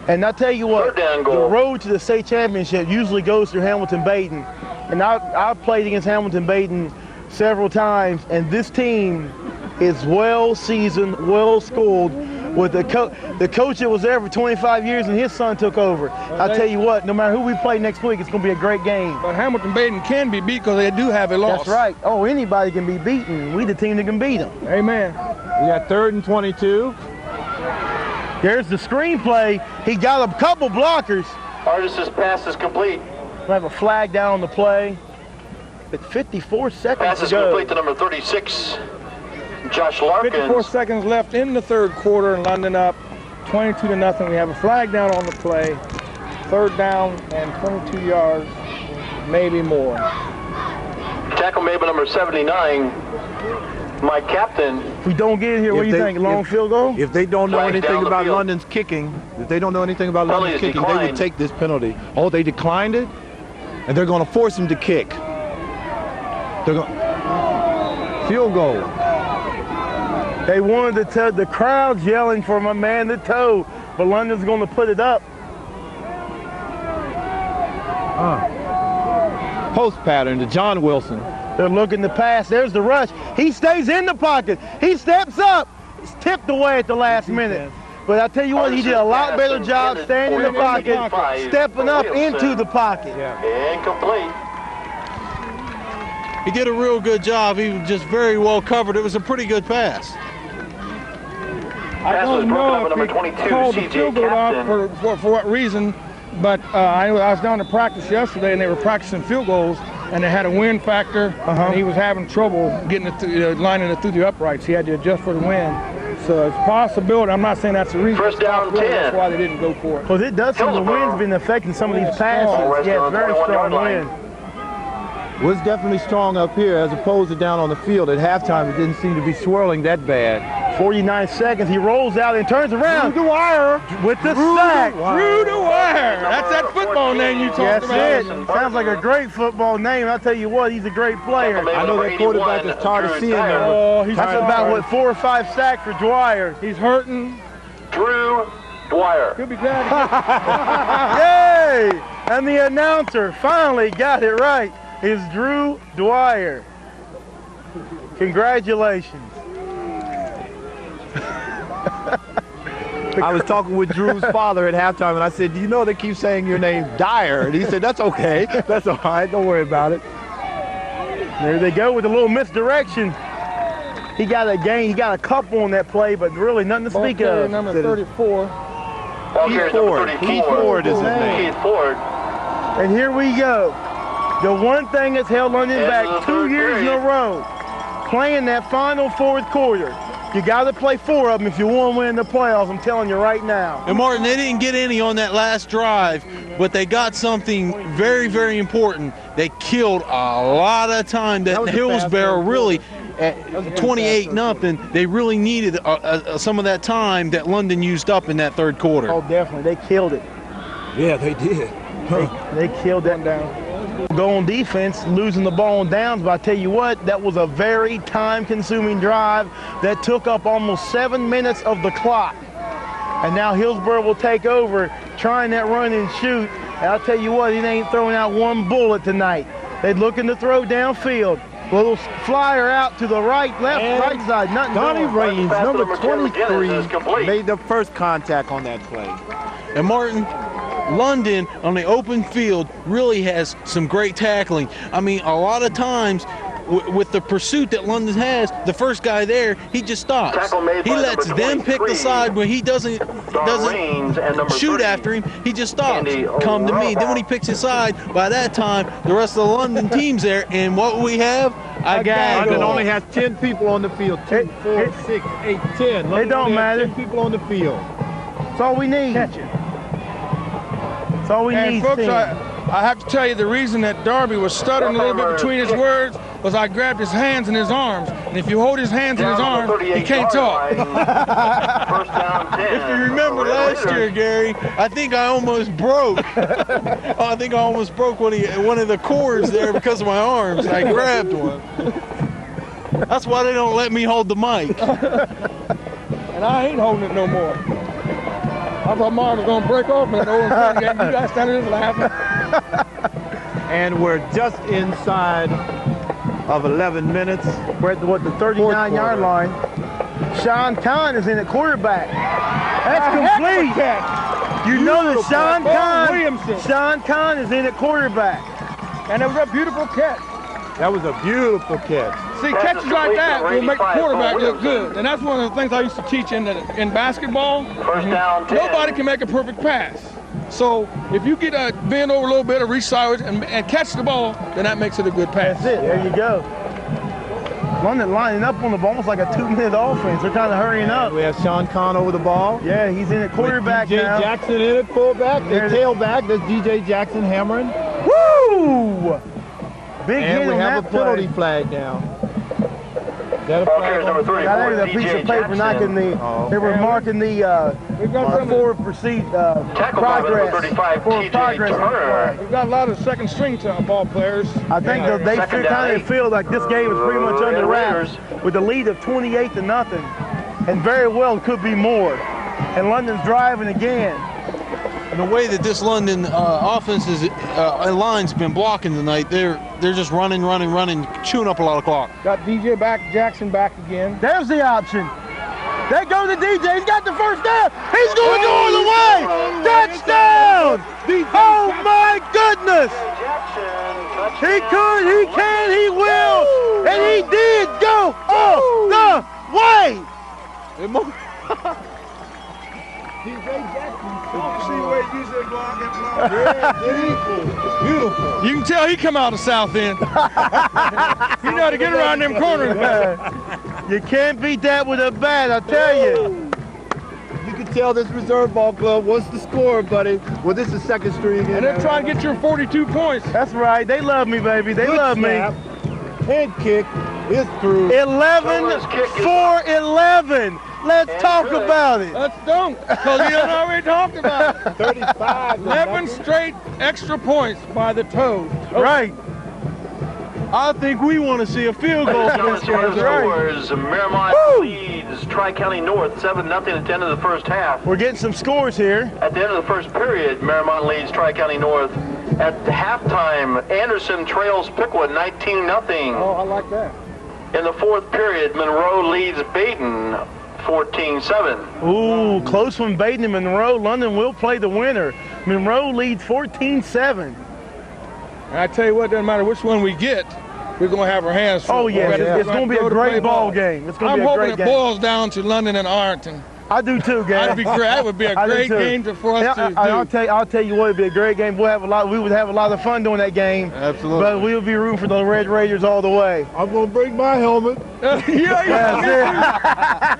And I tell you what, the road to the state championship usually goes through Hamilton Baton. And I've played against Hamilton Baton several times, and this team is well seasoned, well schooled, with the coach that was there for 25 years and his son took over. I'll tell you what, no matter who we play next week, it's going to be a great game. But Hamilton-Baden can be beat because they do have a loss. That's right. Oh, anybody can be beaten. We the team that can beat them. Amen. We got 3rd and 22. There's the screenplay. He got a couple blockers. Artis' pass is complete. We have a flag down on the play. At 54 seconds Pass to is go. complete to number 36, Josh Larkins. 54 seconds left in the 3rd quarter, and London up 22-0. We have a flag down on the play. 3rd down and 22 yards, maybe more. Tackle made by number 79, Mike Captain. If we don't get it here, what do you think? Long field goal? If they don't know Flag anything down the about field. London's kicking, if they don't know anything about Penalty London's is kicking, they would declined. take this penalty. Oh, they declined it? And they're going to force him to kick. They're going field goal. They wanted to the crowd's yelling for my man to toe, but London's going to put it up. Post pattern to John Wilson. They're looking to pass. There's the rush. He stays in the pocket. He steps up. It's tipped away at the last minute. But I tell you what, he did a lot better job standing in the pocket, stepping up into the pocket. Incomplete. He did a real good job. He was just very well covered. It was a pretty good pass. I Pass was don't broken up know with number if 22, they called the CJ field goal off Captain. for what reason, but I was down to practice yesterday, and they were practicing field goals, and they had a wind factor, and he was having trouble getting it lining it through the uprights. He had to adjust for the wind. So it's a possibility. I'm not saying that's the reason. First down, 10. That's why they didn't go for it. Well, it does seem the Hillsboro. wind's been affecting some of these Rest passes. Yeah, on it's very 21-yard strong line. wind. Was definitely strong up here as opposed to down on the field. At halftime, it didn't seem to be swirling that bad. 49 seconds. He rolls out and turns around. Drew Dwyer. With the sack. Drew Dwyer. That's that football name you talked That's about. it. Sounds like a great football name. I'll tell you what, he's a great player. I know that quarterback is tired of seeing them. Oh, he's That's about, what, 4 or 5 sacks for Dwyer. He's hurting. Drew Dwyer. He'll be glad to get Yay! And the announcer finally got it right. Is Drew Dwyer. Congratulations. I was talking with Drew's father at halftime, and I said, do you know they keep saying your name Dyer? And he said, that's okay. That's all right. Don't worry about it. There they go with a little misdirection. He got a gain. He got a couple on that play, but really nothing to speak Bonfire, of. number 34. Ball carrier Ford. number Keith 34. Ford is his name. Keith Ford. And here we go. The one thing that's held London End of back the 2 third years in a period. row, playing that final 4th quarter. You got to play 4 of them if you want to win the playoffs. I'm telling you right now. And Martin, they didn't get any on that last drive, but they got something very, very important. They killed a lot of time. That was a Hillsboro fast really, at 28-0, they really needed some of that time that London used up in that 3rd quarter. Oh, definitely. They killed it. Yeah, they did. They killed that down. Go on defense, losing the ball on downs, but I tell you what, that was a very time-consuming drive that took up almost 7 minutes of the clock. And now Hillsboro will take over, trying that run and shoot. And I'll tell you what, he ain't throwing out one bullet tonight. They're looking to throw downfield. Little flyer out to the right, left, And right side, nothing Donnie doing. Raines, Pass to number number 10 McGinnis is 23, complete. made the first contact on that play. And Martin, London on the open field really has some great tackling. I mean, a lot of times with the pursuit that London has, the first guy there, he just stops. Tackle made He by lets number them pick the 23, side when he doesn't Raines, and number shoot 30, after him. He just stops. Andy Come to me. O'Rourke. Then when he picks his side, by that time, the rest of the London team's there. And what we have? A gaggle. London only has 10 people on the field. 2, 4, 6, 8, 10. London don't only has matter. 10 people on the field. That's all we need. Catch it. That's all we And need. folks, Tim. I have to tell you the reason that Darby was stuttering a little bit between his words was I grabbed his hands and his arms. And if you hold his hands and his Down arms, the he can't 38-yard talk. line. First down 10. If you remember last year, Gary, I think I almost broke. I think I almost broke one of the cords there because of my arms. I grabbed one. That's why they don't let me hold the mic. And I ain't holding it no more. I thought mine was going to break off, man. You guys standing there laughing. And we're just inside of 11 minutes. We're at the 39-yard line. Sean Kahn is in at quarterback. That's complete. You know that Sean Kahn is in at quarterback. And it was a beautiful catch. That was a beautiful catch. See, catches like that will make the quarterback look good. And that's one of the things I used to teach in basketball. First down, 10. Nobody can make a perfect pass. So if you get a bend over a little bit or reach sideways and catch the ball, then that makes it a good pass. That's it. There you go. London lining up on the ball, almost like a 2-minute offense. They're kind of hurrying up. We have Sean Kahn over the ball. Yeah, he's in at quarterback now. DJ Jackson in at fullback. The tailback. There's DJ Jackson hammering. Woo! Big hit And we on have a that penalty play. flag now. Is that a Ball flag carrier number on the 34, I think a piece of paper DJ knocking the. They were marking the forward proceed Tackle by number progress. 35, For TJ progress. Turner. We've got a lot of second string ball players. I think Yeah. they Second down, kind of 8. feel like this game is pretty much under wraps Raiders. with the lead of 28-0, and very well could be more. And London's driving again. And the way that this London offense's line's been blocking tonight, they're just running, chewing up a lot of clock. Got DJ Jackson back again. There's the option. There goes the DJ. He's got the first down. He's going to go all the way. Touchdown! Oh my goodness! He could, he can, he will, and he did go all the way. Beautiful. You can tell he come out of South End. He know how to get around them corners. You can't beat that with a bat, I tell you. You can tell this reserve ball club. What's the score, buddy? Well, this is second string. And they're trying to get your 42 points. That's right. They love me, baby. They love me. Head kick is through. 11 for 11. Let's talk about it. Let's don't, because we don't already talked about it. 35. 11 straight extra points by the Toad. Right. I think we want to see a field goal for this game. Right. Scores. Miramont leads Tri-County North 7-0 at the end of the first half. We're getting some scores here. At the end of the first period, Miramont leads Tri-County North. At halftime, Anderson trails Piqua 19-0. Oh, I like that. In the fourth period, Monroe leads Baden 14-7. Ooh, close one, Baden and Monroe. London will play the winner. Monroe leads 14-7. And I tell you what, doesn't matter which one we get, we're going to have our hands full. Oh, yeah. It's going to be a great ball game. It's going to be a great game. I'm hoping it boils down to London and Ironton. I do too, Gary. That'd be great. That would be a great game for us to do. I'll tell you what, it'd be a great game. We would have a lot of fun doing that game. Absolutely. But we'll be rooting for the Red Raiders all the way. I'm going to break my helmet. Yeah.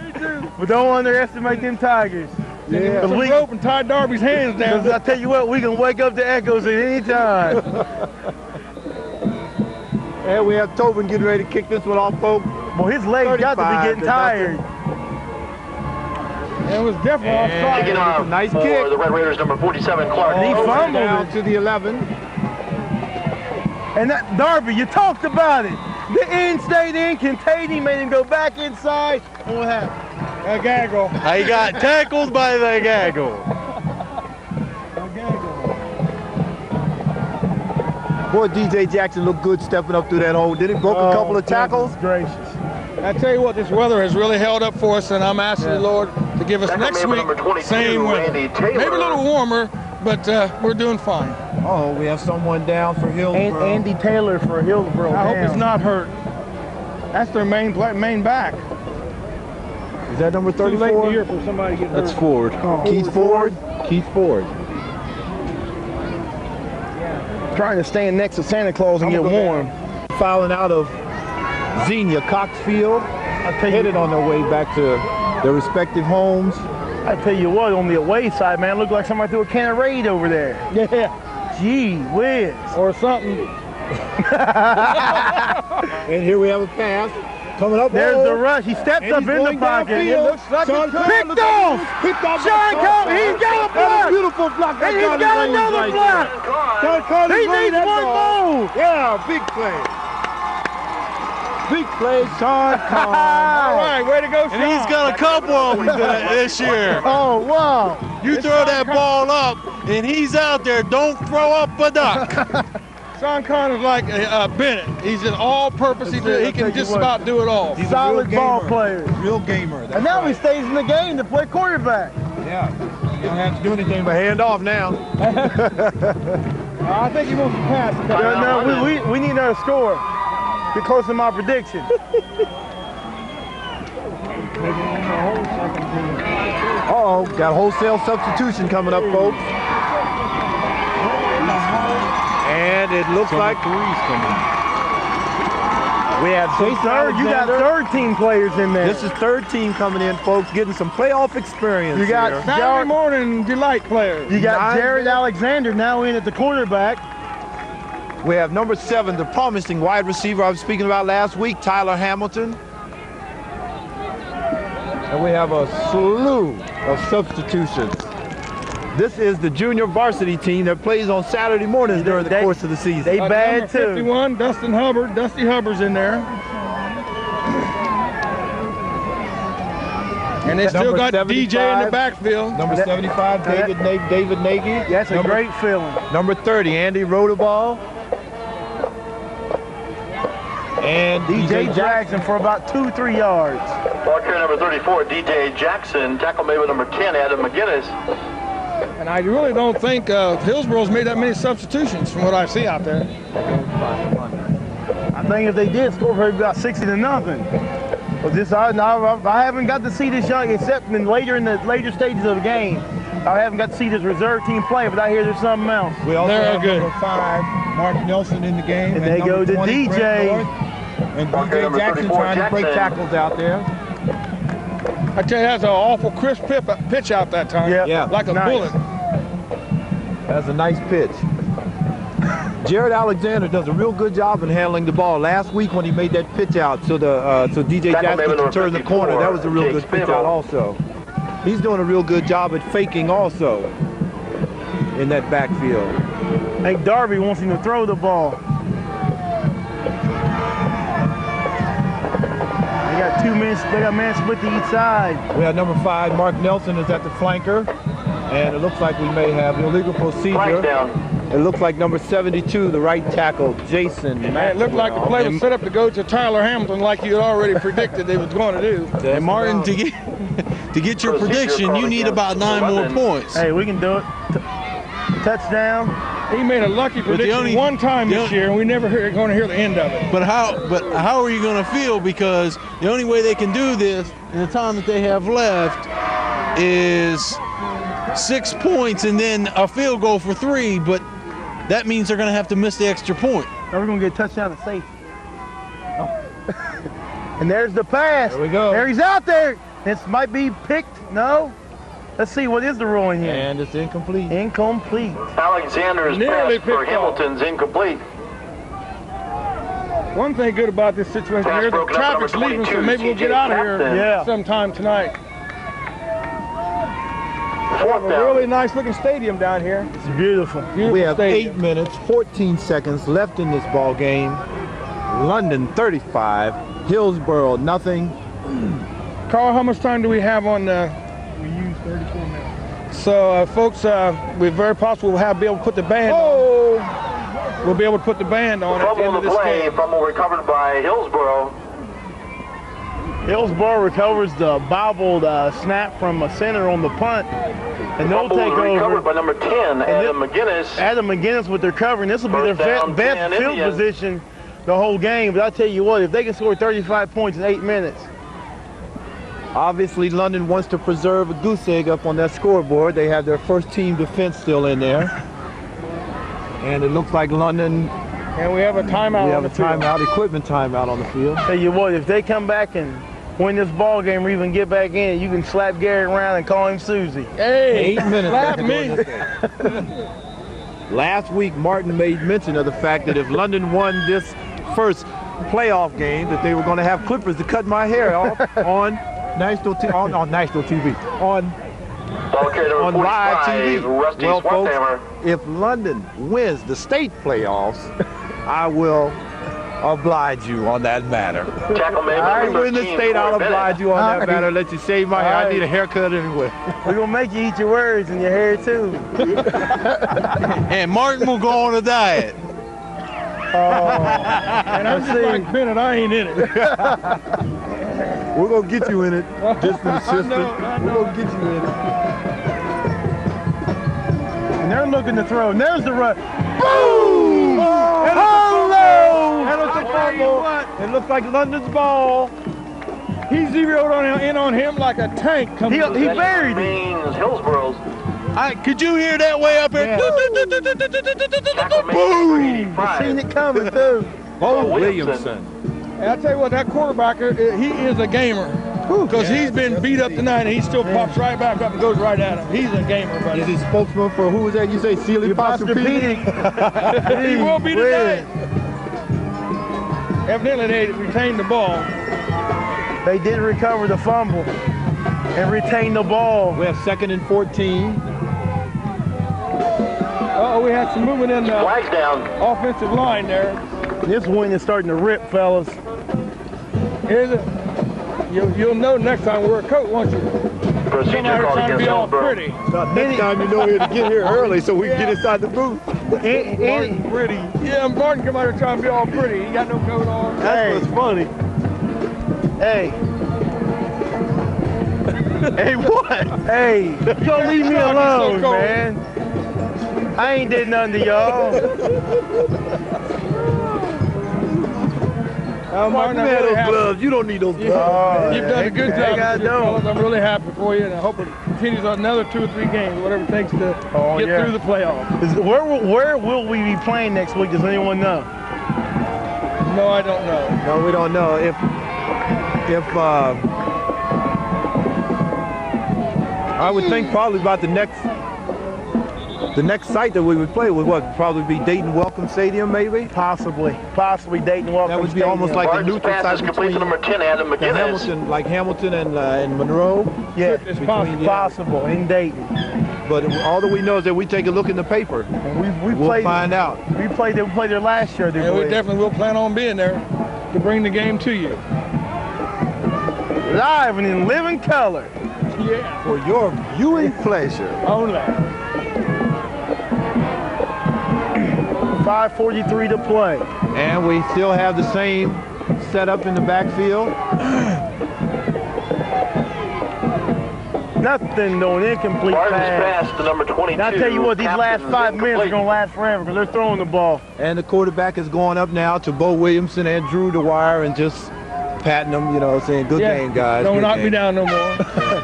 Me too. But don't underestimate them Tigers. Yeah. Some rope and tie Darby's hands down. I tell you what, we can wake up the echoes at any time. And we have Tobin getting ready to kick this one off, folks. Well, his legs got to be getting tired. It was definitely offside. Kicking off Nice for kick. the Red Raiders, number 47, Clark. And he Tobin. fumbled Down it. to the 11. And that Darby, you talked about it. The end stayed in, contained him, made him go back inside. And what happened? A gaggle. He got tackled by the gaggle. Boy, DJ Jackson looked good stepping up through that hole. Did it broke a couple of tackles? Gracious. I tell you what, this weather has really held up for us, and I'm asking the Lord to give us Tackle next member week number 22, same weather. Randy Taylor. Maybe a little warmer, but we're doing fine. Oh, we have someone down for Hillsboro. Andy Taylor for Hillsboro. I hope it's not hurt. That's their main back. Is that number Too late in the 34? year for somebody to get That's hurt. Ford. Keith Ford. Keith Ford. Trying to stand next to Santa Claus and get warm. Filing out of Xenia Coxfield. Headed on their way back to their respective homes. I tell you what, on the away side, man, it looked like somebody threw a can of Raid over there. Yeah. Gee whiz. Or something. And here we have a pass. Coming up. There's the rush. He steps up in the pocket. It looks like Sean it Cobb. Picked off. Picked off. Sean Cobb, he's got a block. That's a beautiful block. And he's got another block. Sean Cobb He is running needs that one ball. more. Yeah, big play. Big play, Sean Cobb. All right, way to go, Sean. And he's got a couple of them this year. Oh, wow. You throw that ball up, and he's out there. Don't throw up a duck. Sean Connor's like Bennett. He's an all-purpose. He can just about do it all. He's solid ball player. Real gamer. And now he stays in the game to play quarterback. Yeah. You don't have to do anything but hand off now. I think he wants to pass. No, we need another score. Get close to my prediction. Uh-oh, got wholesale substitution coming up, folks. And it looks like three's coming. We have Third, you got 13 players in there. This is third team coming in, folks, getting some playoff experience. You got here. Saturday morning delight players. You got Jared Alexander now in at the quarterback. We have number 7, the promising wide receiver I was speaking about last week, Tyler Hamilton. And we have a slew of substitutions. This is the junior varsity team that plays on Saturday mornings during the course of the season. They bad too. 51, Dustin Hubbard. Dusty Hubbard's in there. And they still got DJ in the backfield. Number 75, David Nagy. That's a great feeling. Number 30, Andy Rodeball. And DJ Jackson for about 2-3 yards. Ball carrier number 34, DJ Jackson. Tackle made with number 10, Adam McGinnis. And I really don't think Hillsboro's made that many substitutions from what I see out there. I think if they did score for about 60-0. But this, I haven't got to see this young, except in the later stages of the game. I haven't got to see this reserve team play, but I hear there's something else. We also have number 5, Mark Nelson in the game. And they go to DJ. And DJ Jackson trying to break tackles out there. I tell you, that's an awful crisp pitch out that time. Yeah. Like a bullet. That's a nice pitch. Jared Alexander does a real good job in handling the ball. Last week when he made that pitch out so DJ Jackson could turn the corner, that was a real good pitch out also. He's doing a real good job at faking also in that backfield. I think Darby wants him to throw the ball. They got 2 minutes, they got man split to each side. We have number 5, Mark Nelson is at the flanker. And it looks like we may have illegal procedure. It looks like number 72, the right tackle, Jason. Man, it looked like the play was set up to go to Tyler Hamilton like you had already predicted they was going to do. And Martin, to get your prediction, you need about 9 more points. Hey, we can do it. Touchdown. He made a lucky prediction one time this year, and we never going to hear the end of it. But how are you going to feel? Because the only way they can do this in the time that they have left is 6 points and then a field goal for 3, but that means they're going to have to miss the extra point. Now we're going to get a touchdown to safety. Oh. And there's the pass. There we go. There he's out there. This might be picked. No. Let's see, what is the ruling here? And it's incomplete. Incomplete. Alexander's pass for Hamilton's incomplete. One thing good about this situation here, the traffic's leaving, so maybe we'll get out of here sometime tonight. We have a really nice looking stadium down here. It's beautiful. We have 8 minutes, 14 seconds left in this ball game. London 35, Hillsboro nothing. Carl, how much time do we have on the... We use 34 minutes. So, folks, we're very possible we'll be able to put the band on. We'll be able to put the band on at the end of this game. Fumble recovered by Hillsboro. Hillsboro recovers the bobbled snap from a center on the punt, and they'll take over. Recovered by number 10, Adam McGinnis. Adam McGinnis with their covering. This will be their best field position the whole game. But I tell you what, if they can score 35 points in 8 minutes. Obviously, London wants to preserve a goose egg up on that scoreboard. They have their first team defense still in there. And it looks like London... And we have a timeout We have a timeout, equipment timeout on the field. Tell you what, if they come back and win this ball game or even get back in, you can slap Gary around and call him Susie. Hey, 8 minutes. slap me. Last week, Martin made mention of the fact that if London won this first playoff game, that they were going to have clippers to cut my hair off on national TV, on live TV. Well, folks, if London wins the state playoffs, I will oblige you on that matter. I win the state, I'll oblige you on that matter. Let you shave my hair. I need a haircut anyway. We're going to make you eat your words and your hair too. And Martin will go on a diet. And I'm just like Bennett, I ain't in it. We're going to get you in it, distant assistant. I know. We're going to get you in it. And they're looking to throw. And there's the run. Boom! Hello! And it's a fumble. It looks like London's ball. He zeroed in on him like a tank. He buried it. Means Hillsboro's. Could you hear that way up here? Boom! Seen it coming, too. Bo Williamson. And I tell you what, that quarterback, he is a gamer. Because he's been beat up tonight, and he still pops right back up and goes right at him. He's a gamer, buddy. Is he spokesman for who was that? You say Sealy Posturepedic? He will be today. Evidently, they retained the ball. They did recover the fumble and retain the ball. We have 2nd and 14. Oh, we had some movement in the Flags down. offensive line there. This wind is starting to rip, fellas. Here's it. You'll know next time we're a coat, won't you? Come Procedure out here called trying to against be all Hillsboro. pretty. Next time you know here to get here early so we can get inside the booth. And Pretty. Yeah, Martin come out here trying to be all pretty. He got no coat on. That's what's funny. Hey. Hey, what? Hey, you gonna leave me alone, man. I ain't did nothing to y'all. Martin, you had those gloves. You don't need those gloves. You've done a good job, I fellas. don't. I'm really happy for you, and I hope it continues on another 2 or 3 games, whatever it takes to get through the playoffs. Where will we be playing next week? Does anyone know? No, I don't know. No, we don't know. If I would think probably about the next site that we would play would probably be Dayton Welcome Stadium, maybe. Possibly Dayton Welcome. That would be almost like the Barton's neutral pass site is complete between to number 10, Adam McGinnis. Hamilton and Monroe. Yeah, It's possible in Dayton. But all that we know is that we take a look in the paper. And we'll We'll find out. We played there last year. And we definitely will plan on being there to bring the game to you. Live and in living color. Yeah. For your viewing pleasure. Only. 5:43 to play. And we still have the same setup in the backfield. Nothing, though, an incomplete Barton's pass. pass to number 22. Now, I tell you what, these last Captain's 5 minutes are incomplete. going to last forever because they're throwing the ball. And the quarterback is going up now to Bo Williamson and Drew DeWire and just patting them, saying, good game, guys. Don't good knock game. me down no more.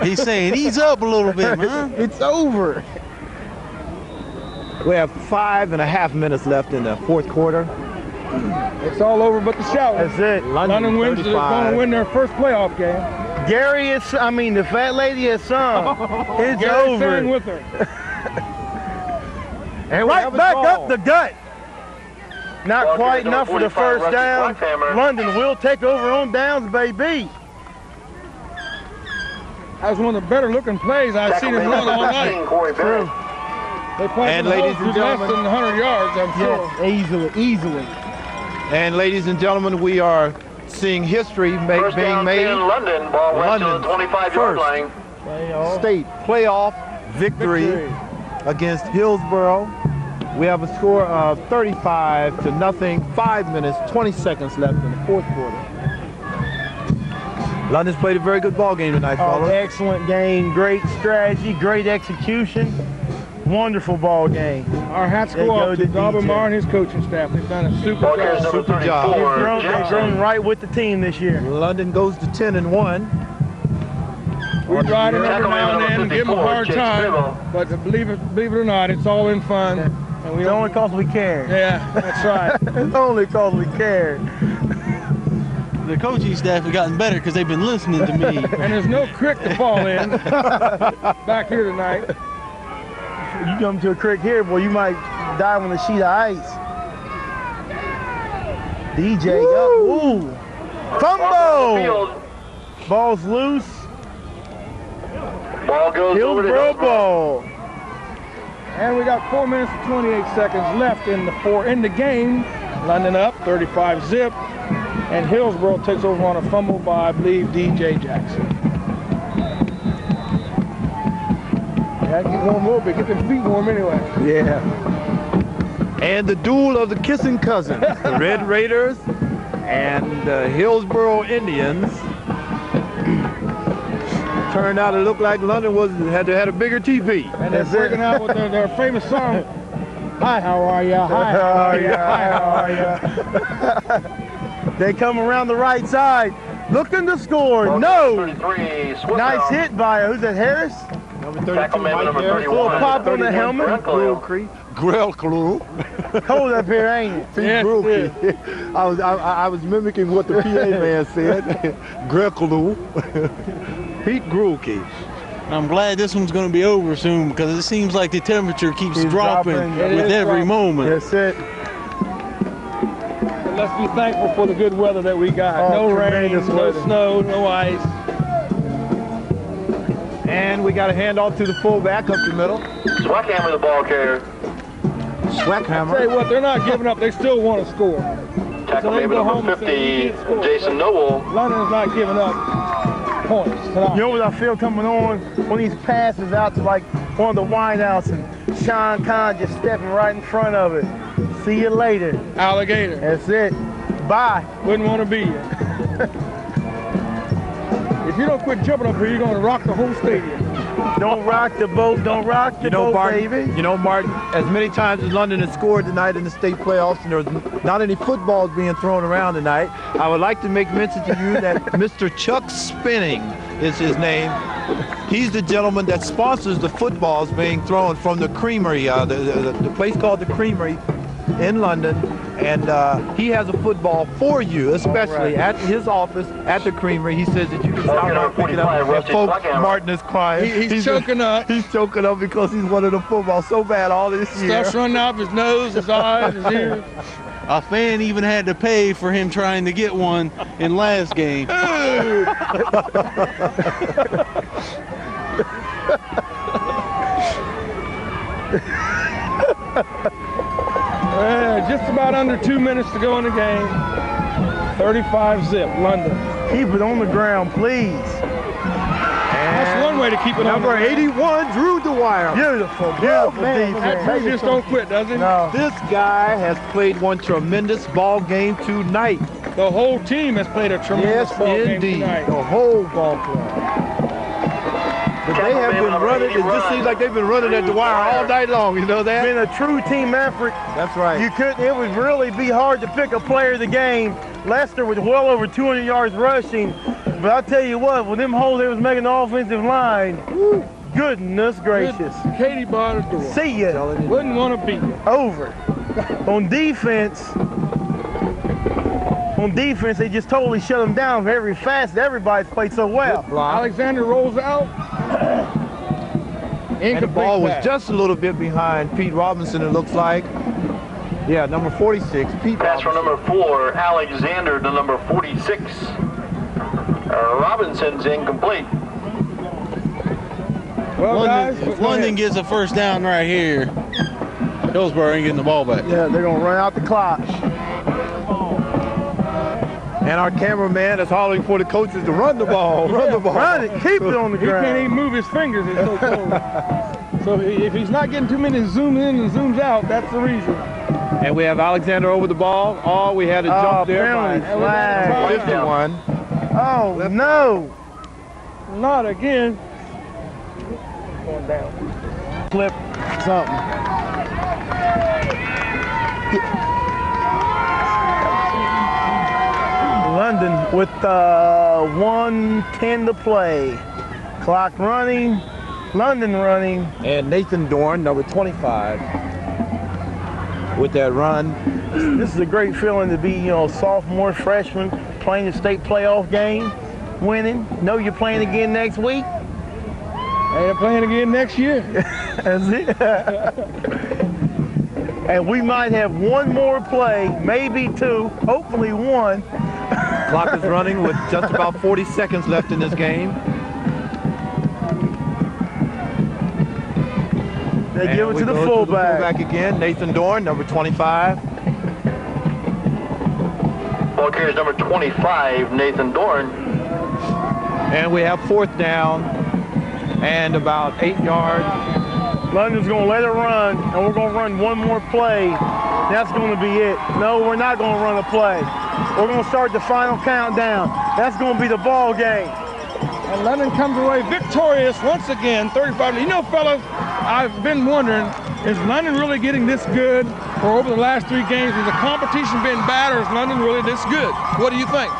He's saying, ease up a little bit, man. It's over. We have 5.5 minutes left in the 4th quarter. It's all over but the shower. That's it. London wins. They're going to win their first playoff game. The fat lady has sung. It's Gary over. sang with her. And right back up the gut. Not Ball quite carrier enough for the 45, first Rusty down. Blackhammer. London will take over on downs, baby. That was one of the better looking plays I've seen him run all night. Corey Barrett. They played And for the ladies Hulk and who's less gentlemen. than 100 yards, I'm sure. Yes, easily. And ladies and gentlemen, we are seeing history First being down, made. 10, London. Ball right to the London 25-yard first. line. State playoff victory against Hillsboro. We have a score of 35-0, 5 minutes, 20 seconds left in the 4th quarter. London's played a very good ball game tonight, fellas. Excellent game, great strategy, great execution. Wonderful ball game. Our hats They go go off to to Bob DJ. Amar and his coaching staff. They've done a super Ball carrier job. number Super job. 34, They've Jackson. grown right with the team this year. London goes to 10-1. We ride them every Tackle now and man then and give them a 54, hard Jake time. Scribble. But believe it or not, it's all in fun. And we It's don't. only because we care. Yeah, that's right. It's only because we care. The coaching staff have gotten better because they've been listening to me. And there's no crick to fall in back here tonight. You come to a creek here, boy, you might dive on a sheet of ice. DJ up. Ooh. Fumble! Field. Ball's loose. Ball goes over to Hillsboro Hillsboro. ball. And we got 4 minutes and 28 seconds left in the game. London up 35-0. And Hillsboro takes over on a fumble by, I believe, DJ Jackson. Yeah, get warm a little bit. Get them feet warm anyway. Yeah. And the duel of the kissing cousins, the Red Raiders and the Hillsboro Indians. Turned out it looked like London had a bigger TV. And they're working out with their famous song. Hi, how are ya? Hi, how are ya? Hi, how are ya? They come around the right side, looking to score. No! 33, Nice hit by, who's that, Harris? Number 32, Tackle man, Mike number Harris. 31. Little pop on the helmet. Grill Clue. Cold up here, ain't it? Yes, it is. I was mimicking what the PA man said. Grill Clue. Pete Grulke. I'm glad this one's going to be over soon because it seems like the temperature keeps dropping with every moment. That's it. Let's be thankful for the good weather that we got. Oh, No rain, tremendous no weather. snow, no ice. And we got a handoff to the fullback up the middle. Swackhammer, the ball carrier. Tell you Swackhammer. what, they're not giving up. They still want to score. Tackle So they man, go number home and 50, say, "We did score." Jason Noble. London's not giving up points tonight. You know what I feel coming on? When these passes out to like one of the wideouts and Sean Kahn just stepping right in front of it. See you later. Alligator. That's it. Bye. Wouldn't want to be here. If you don't quit jumping up here, you're going to rock the whole stadium. Don't rock the boat. Don't rock the boat, Martin, baby. you know, Martin, as many times as London has scored tonight in the state playoffs and there's not any footballs being thrown around tonight, I would like to make mention to you that Mr. Chuck Spinning is his name. He's the gentleman that sponsors the footballs being thrown from the Creamery, the place called the Creamery in London. And he has a football for you, especially at his office at the Creamery. He says that you can stop by and pick it up. And folks, Martin is crying. He's choking up. He's choking up because he's wanted the football so bad all this year. Stuff's running out of his nose, his eyes, his ears. A fan even had to pay for him trying to get one in last game. Just about under 2 minutes to go in the game. 35-zip, London. Keep it on the ground, please. That's one way to keep it on the Number ground. 81, Drew DeWire. Beautiful, beautiful That defense. Drew just don't quit, does he? No. This guy has played one tremendous ball game tonight. The whole team has played a tremendous Yes, ball game indeed. tonight. The whole ball club. But they have been running. It just seems like they've been running at DeWire all night long. You know It's that? been a true team effort. That's right. You couldn't. It would really be hard to pick a player of the game. Lester with well over 200 yards rushing. But I'll tell you what, with them holes they was making the offensive line, goodness gracious. Katie barred the door. See ya. Wouldn't want to beat you. Over. On defense, they just totally shut them down very fast. Everybody's played so well. Alexander rolls out. And the ball was pass. just a little bit behind Pete Robinson, it looks like. Yeah, number 46, Pete Pass for Robinson. number 4, Alexander to number 46. Robinson's incomplete. Well, guys, If London gets a first down right here, Hillsboro ain't getting the ball back. Yeah, they're gonna run out the clock. And our cameraman is hollering for the coaches to run the ball, run the ball. Run it, keep it on the he can't ground. even move his fingers. It's so cold. So if he's not getting too many zoom in and zooms out, that's the reason. And we have Alexander over the ball. Oh, we had a jump there by penalty flag. 51. Oh no! Not again. Going down. Flip something. London with 1:10 to play. Clock running. London running. And Nathan Dorn, number 25, with that run. This is a great feeling to be, sophomore, freshman, playing the state playoff game, winning. Know you're playing again next week. And they're playing again next year. That's it. And we might have one more play, maybe two, hopefully one. Clock is running with just about 40 seconds left in this game. They And give it we to the go fullback. fullback again, Nathan Dorn, number 25. Ball carries number 25, Nathan Dorn. And we have fourth down and about 8 yards. London's going to let it run, and we're going to run one more play. That's going to be it. No, we're not going to run a play. We're going to start the final countdown. That's going to be the ball game. And London comes away victorious once again, 35. You know, fellas, I've been wondering, is London really getting this good for over the last 3 games? Is the competition been bad, or is London really this good? What do you think?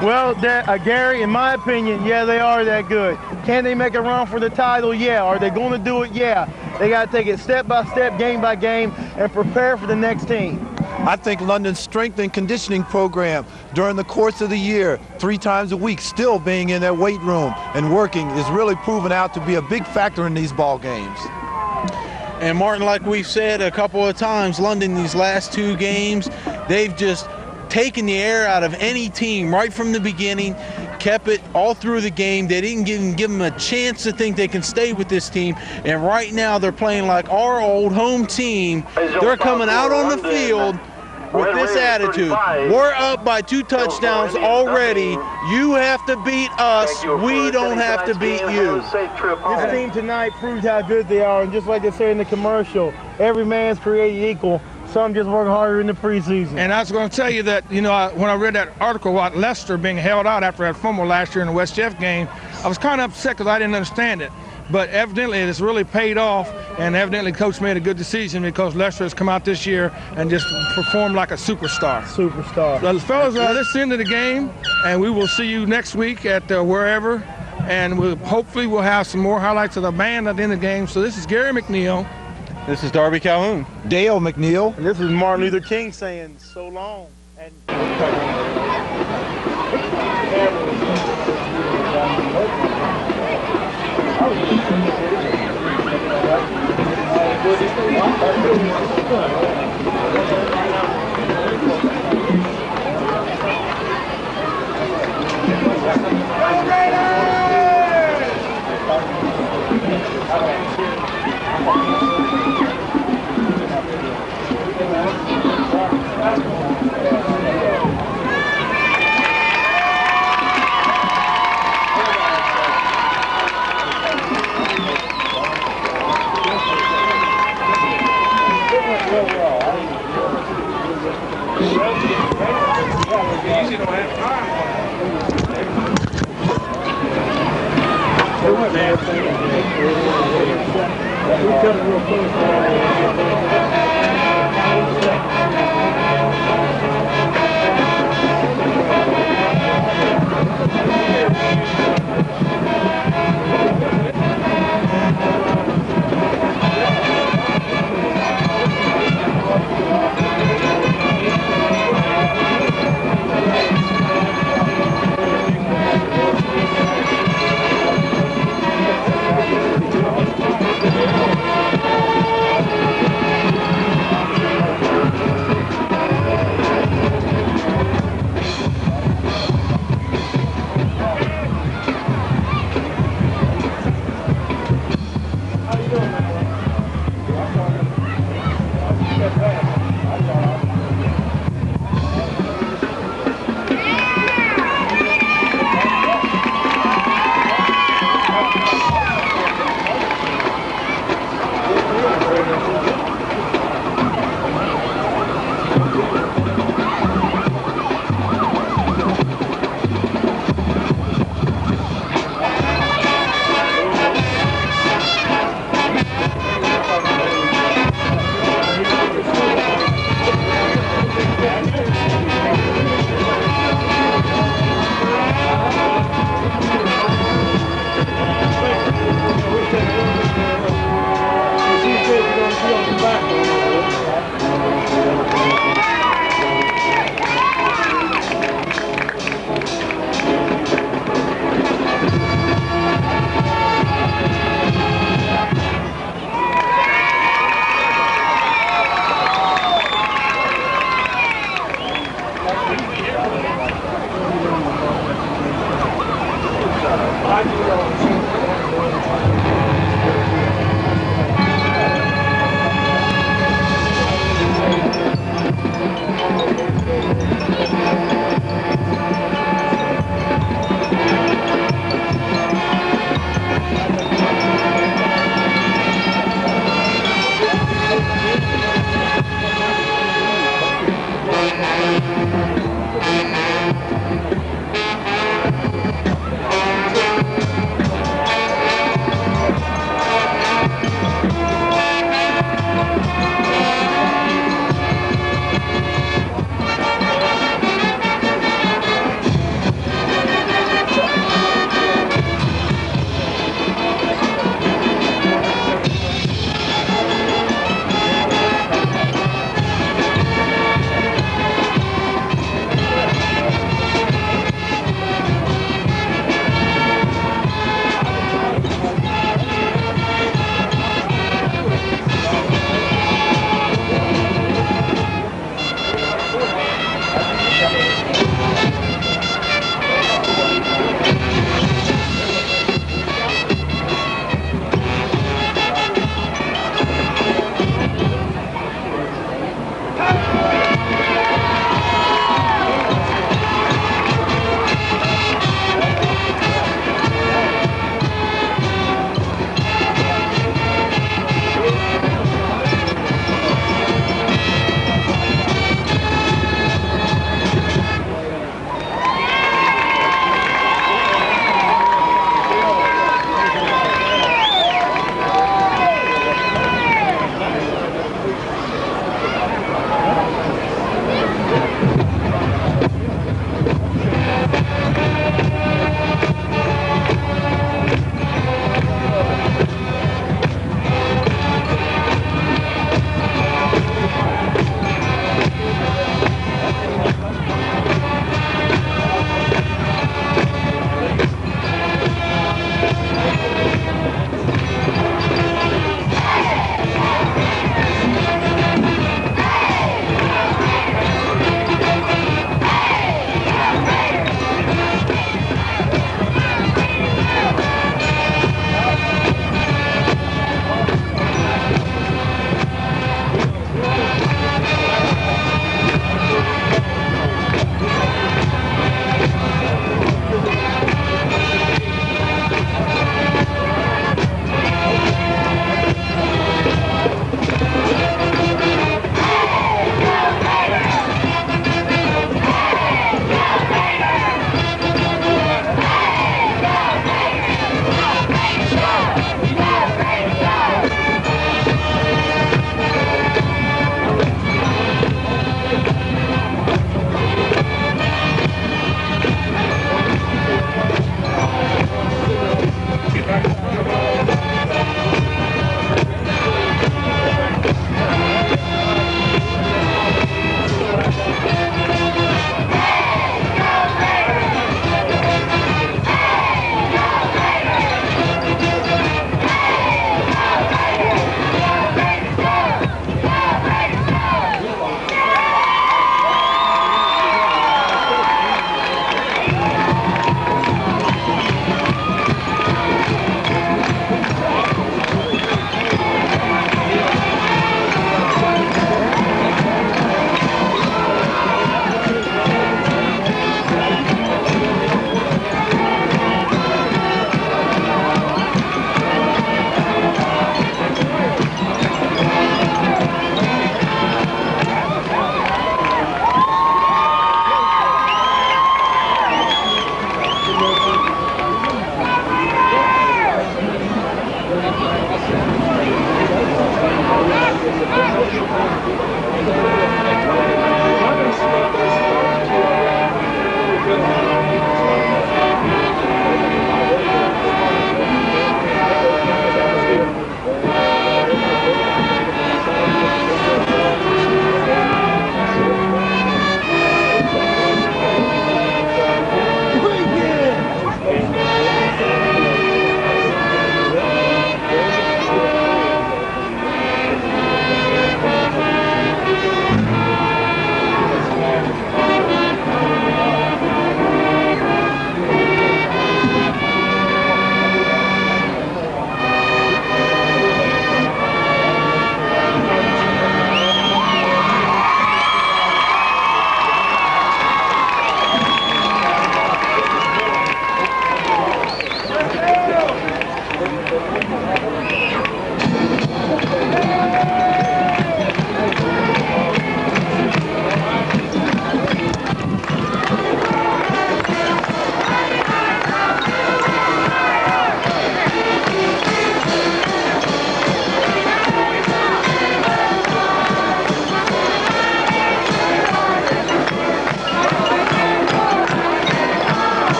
Well, Gary, in my opinion, yeah, they are that good. Can they make a run for the title? Yeah. Are they going to do it? Yeah. They got to take it step by step, game by game, and prepare for the next team. I think London's strength and conditioning program during the course of the year, 3 times a week, still being in that weight room and working, is really proven out to be a big factor in these ball games. And Martin, like we've said a couple of times, London, these last 2 games, they've just taken the air out of any team right from the beginning, kept it all through the game. They didn't give them a chance to think they can stay with this team. And right now they're playing like our old home team. They're coming out on the field with this attitude. We're up by 2 touchdowns already. You have to beat us. We don't have to beat you. This team tonight proves how good they are. And just like they say in the commercial, every man's created equal. Some just work harder in the preseason. And I was going to tell you that, you know, when I read that article about Leicester being held out after that fumble last year in the West Jeff game, I was kind of upset because I didn't understand it. But evidently it's really paid off, and evidently Coach made a good decision because Leicester has come out this year and just performed like a superstar. Superstar. So, fellas, this is the end of the game, and we will see you next week at wherever, and hopefully we'll have some more highlights of the band at the end of the game. So this is Gary McNeil. This is Darby Calhoun. Dale McNeil. And this is Martin Luther King saying so long. And How you doing, man?